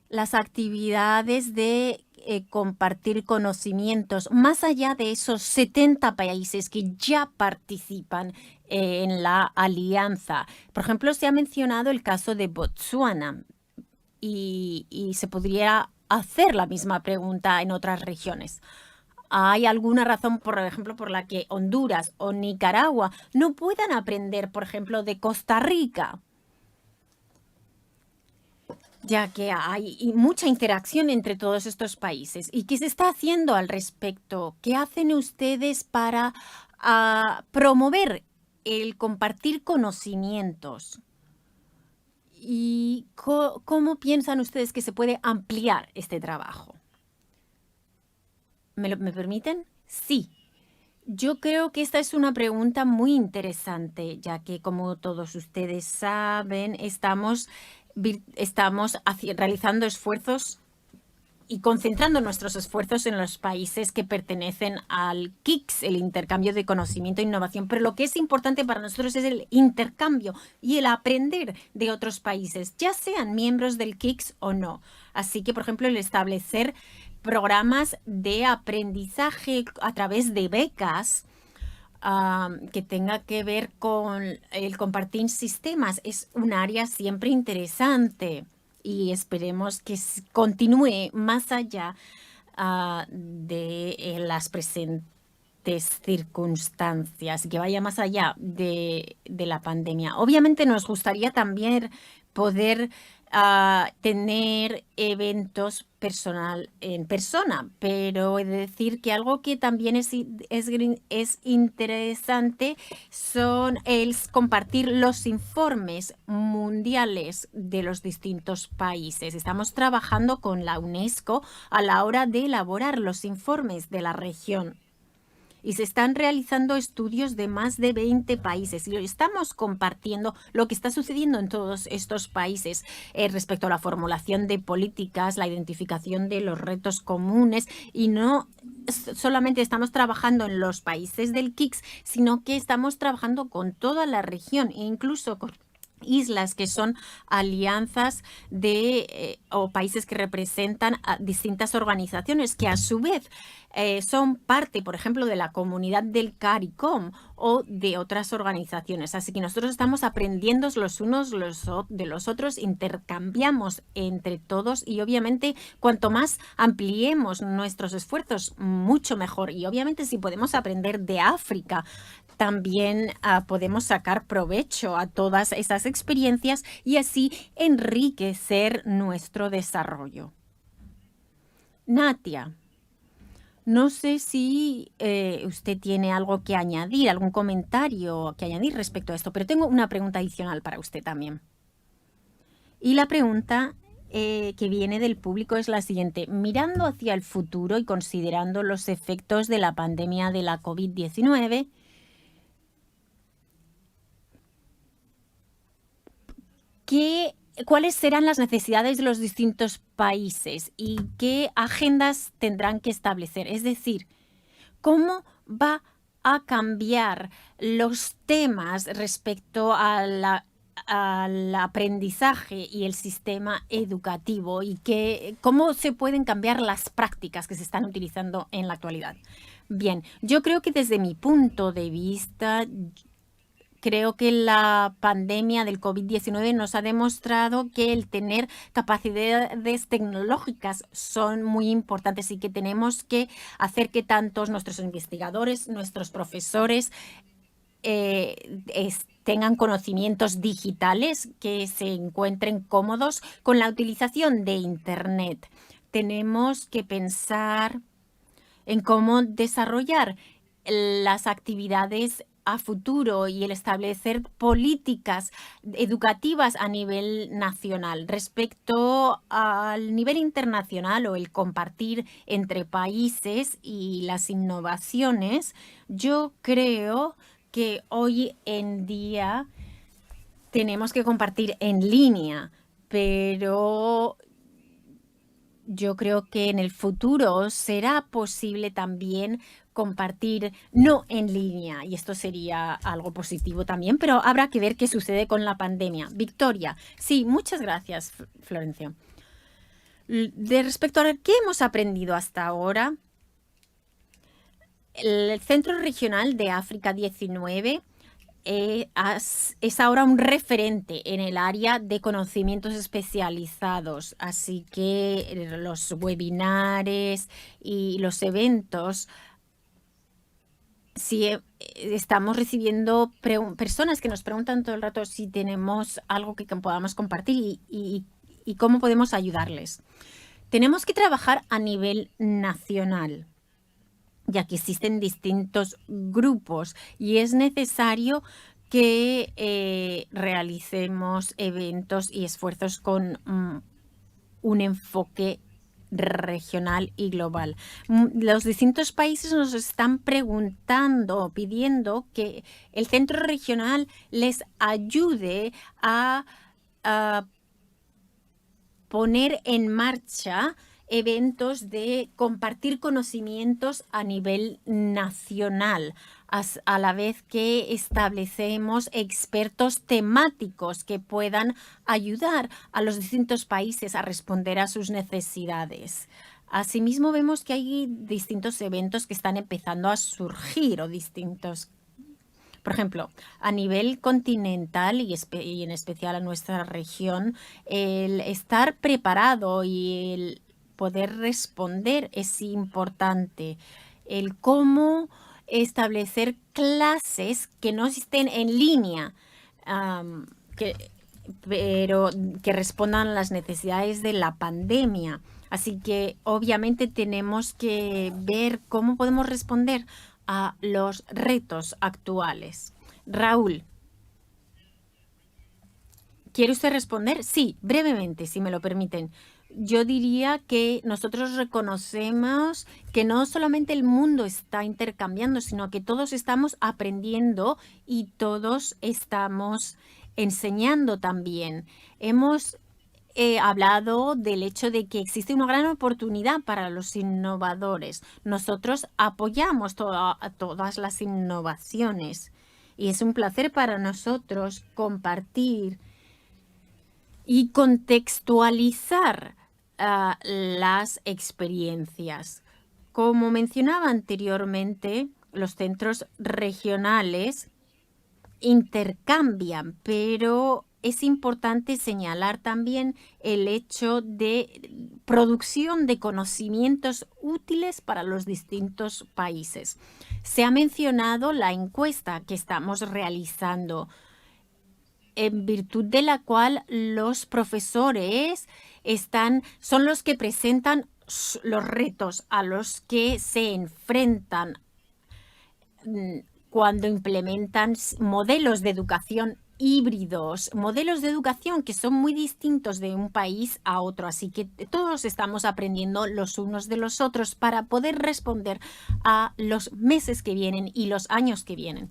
las actividades de compartir conocimientos más allá de esos 70 países que ya participan en la alianza? Por ejemplo, se ha mencionado el caso de Botsuana y se podría hacer la misma pregunta en otras regiones. ¿Hay alguna razón, por ejemplo, por la que Honduras o Nicaragua no puedan aprender, por ejemplo, de Costa Rica? Ya que hay mucha interacción entre todos estos países. ¿Y qué se está haciendo al respecto? ¿Qué hacen ustedes para promover el compartir conocimientos? ¿Y cómo piensan ustedes que se puede ampliar este trabajo? ¿Me permiten? Sí. Yo creo que esta es una pregunta muy interesante, ya que, como todos ustedes saben, estamos realizando esfuerzos y concentrando nuestros esfuerzos en los países que pertenecen al KICS, el intercambio de conocimiento e innovación. Pero lo que es importante para nosotros es el intercambio y el aprender de otros países, ya sean miembros del KICS o no. Así que, por ejemplo, el establecer programas de aprendizaje a través de becas que tenga que ver con el compartir sistemas es un área siempre interesante. Y esperemos que continúe más allá de las presentes circunstancias, que vaya más allá de la pandemia. Obviamente nos gustaría también poder tener eventos en persona, pero he de decir que algo que también es interesante son el compartir los informes mundiales de los distintos países. Estamos trabajando con la UNESCO a la hora de elaborar los informes de la región. Y se están realizando estudios de más de 20 países y estamos compartiendo lo que está sucediendo en todos estos países respecto a la formulación de políticas, la identificación de los retos comunes, y no solamente estamos trabajando en los países del KICS, sino que estamos trabajando con toda la región e incluso con islas que son alianzas o países que representan a distintas organizaciones que a su vez son parte, por ejemplo, de la comunidad del CARICOM o de otras organizaciones. Así que nosotros estamos aprendiendo los unos de los otros, intercambiamos entre todos y obviamente cuanto más ampliemos nuestros esfuerzos, mucho mejor. Y obviamente si podemos aprender de África, también podemos sacar provecho a todas esas experiencias y así enriquecer nuestro desarrollo. Natia, no sé si usted tiene algo que añadir, algún comentario que añadir respecto a esto, pero tengo una pregunta adicional para usted también. Y la pregunta que viene del público es la siguiente. Mirando hacia el futuro y considerando los efectos de la pandemia de la COVID-19, ¿cuáles serán las necesidades de los distintos países y qué agendas tendrán que establecer? Es decir, ¿cómo va a cambiar los temas respecto al aprendizaje y el sistema educativo y cómo se pueden cambiar las prácticas que se están utilizando en la actualidad? Bien, yo creo que desde mi punto de vista, creo que la pandemia del COVID-19 nos ha demostrado que el tener capacidades tecnológicas son muy importantes y que tenemos que hacer que tantos nuestros investigadores, nuestros profesores tengan conocimientos digitales, que se encuentren cómodos con la utilización de Internet. Tenemos que pensar en cómo desarrollar las actividades a futuro y el establecer políticas educativas a nivel nacional. Respecto al nivel internacional o el compartir entre países y las innovaciones, yo creo que hoy en día tenemos que compartir en línea, pero yo creo que en el futuro será posible también compartir no en línea y esto sería algo positivo también, pero habrá que ver qué sucede con la pandemia. Victoria, sí, muchas gracias, Florencio. De respecto a qué hemos aprendido hasta ahora, el Centro Regional de África 19 es ahora un referente en el área de conocimientos especializados, así que los webinares y los eventos, si estamos recibiendo personas que nos preguntan todo el rato si tenemos algo que podamos compartir y cómo podemos ayudarles. Tenemos que trabajar a nivel nacional, ya que existen distintos grupos y es necesario que realicemos eventos y esfuerzos con un enfoque regional y global. Los distintos países nos están preguntando, pidiendo que el centro regional les ayude a poner en marcha eventos de compartir conocimientos a nivel nacional, a la vez que establecemos expertos temáticos que puedan ayudar a los distintos países a responder a sus necesidades. Asimismo, vemos que hay distintos eventos que están empezando a surgir o distintos. Por ejemplo, a nivel continental y en especial a nuestra región, el estar preparado y el poder responder es importante. El cómo establecer clases que no estén en línea, pero que respondan a las necesidades de la pandemia. Así que obviamente tenemos que ver cómo podemos responder a los retos actuales. Raúl, ¿quiere usted responder? Sí, brevemente, si me lo permiten. Yo diría que nosotros reconocemos que no solamente el mundo está intercambiando, sino que todos estamos aprendiendo y todos estamos enseñando también. Hemos hablado del hecho de que existe una gran oportunidad para los innovadores. Nosotros apoyamos todas las innovaciones y es un placer para nosotros compartir y contextualizar las experiencias. Como mencionaba anteriormente, los centros regionales intercambian, pero es importante señalar también el hecho de producción de conocimientos útiles para los distintos países. Se ha mencionado la encuesta que estamos realizando, en virtud de la cual los profesores son los que presentan los retos a los que se enfrentan cuando implementan modelos de educación híbridos, modelos de educación que son muy distintos de un país a otro. Así que todos estamos aprendiendo los unos de los otros para poder responder a los meses que vienen y los años que vienen.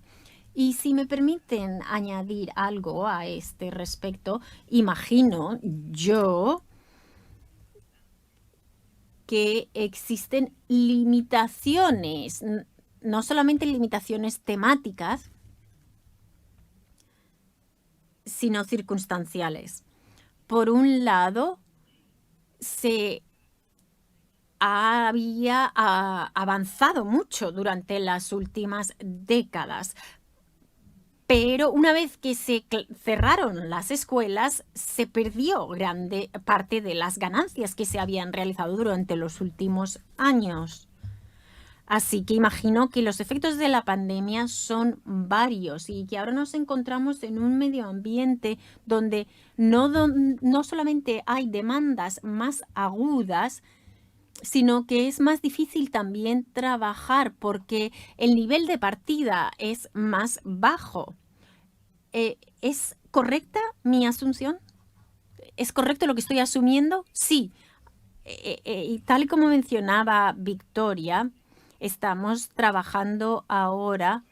Y si me permiten añadir algo a este respecto, imagino yo que existen limitaciones, no solamente limitaciones temáticas, sino circunstanciales. Por un lado, se había avanzado mucho durante las últimas décadas, pero una vez que se cerraron las escuelas, se perdió grande parte de las ganancias que se habían realizado durante los últimos años. Así que imagino que los efectos de la pandemia son varios y que ahora nos encontramos en un medio ambiente donde no solamente hay demandas más agudas, sino que es más difícil también trabajar porque el nivel de partida es más bajo. ¿Es correcta mi asunción? ¿Es correcto lo que estoy asumiendo? Sí. Y tal y como mencionaba Victoria, estamos trabajando ahora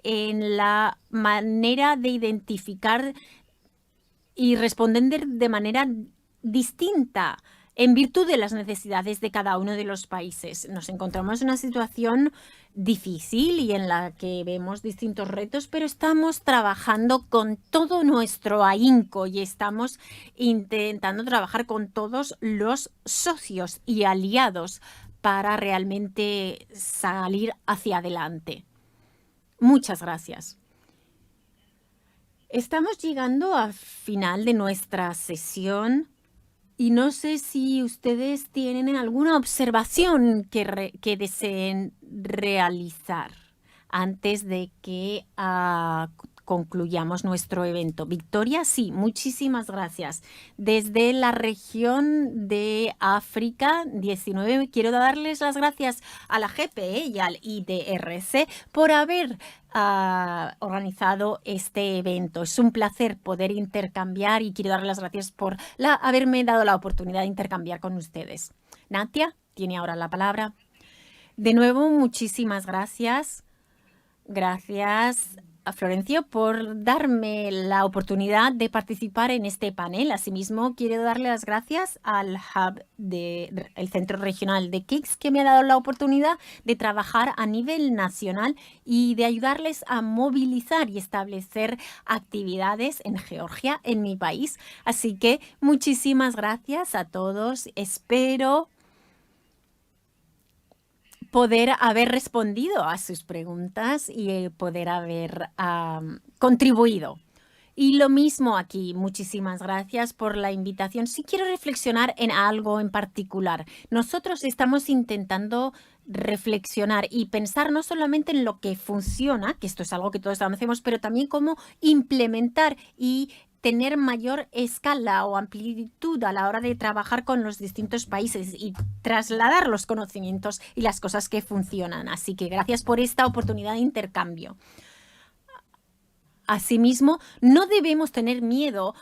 en la manera de identificar y responder de manera distinta en virtud de las necesidades de cada uno de los países. Nos encontramos en una situación difícil y en la que vemos distintos retos, pero estamos trabajando con todo nuestro ahínco y estamos intentando trabajar con todos los socios y aliados para realmente salir hacia adelante. Muchas gracias. Estamos llegando al final de nuestra sesión y no sé si ustedes tienen alguna observación que deseen realizar antes de que concluyamos nuestro evento. Victoria, sí, muchísimas gracias. Desde la región de África 19, quiero darles las gracias a la GPE y al IDRC por haber organizado este evento. Es un placer poder intercambiar y quiero darles las gracias por haberme dado la oportunidad de intercambiar con ustedes. Natia tiene ahora la palabra. De nuevo, muchísimas gracias. Gracias a Florencio por darme la oportunidad de participar en este panel. Asimismo, quiero darle las gracias al Hub del Centro Regional de KICS, que me ha dado la oportunidad de trabajar a nivel nacional y de ayudarles a movilizar y establecer actividades en Georgia, en mi país. Así que muchísimas gracias a todos. Espero poder haber respondido a sus preguntas y poder haber contribuido. Y lo mismo aquí, muchísimas gracias por la invitación. Sí quiero reflexionar en algo en particular. Nosotros estamos intentando reflexionar y pensar no solamente en lo que funciona, que esto es algo que todos conocemos, pero también cómo implementar y tener mayor escala o amplitud a la hora de trabajar con los distintos países y trasladar los conocimientos y las cosas que funcionan. Así que gracias por esta oportunidad de intercambio. Asimismo, no debemos tener miedo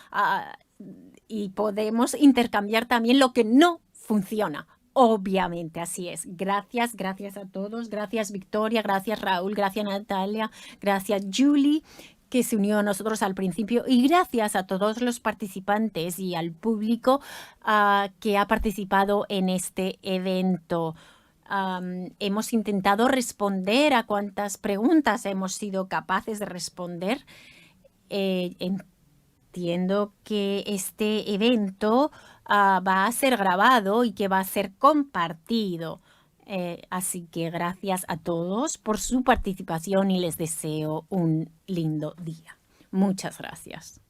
y podemos intercambiar también lo que no funciona. Obviamente, así es. Gracias a todos. Gracias, Victoria. Gracias, Raúl. Gracias, Natalia. Gracias, Julie, que se unió a nosotros al principio. Y gracias a todos los participantes y al público que ha participado en este evento. Hemos intentado responder a cuantas preguntas hemos sido capaces de responder. Entiendo que este evento va a ser grabado y que va a ser compartido. Así que gracias a todos por su participación y les deseo un lindo día. Muchas gracias.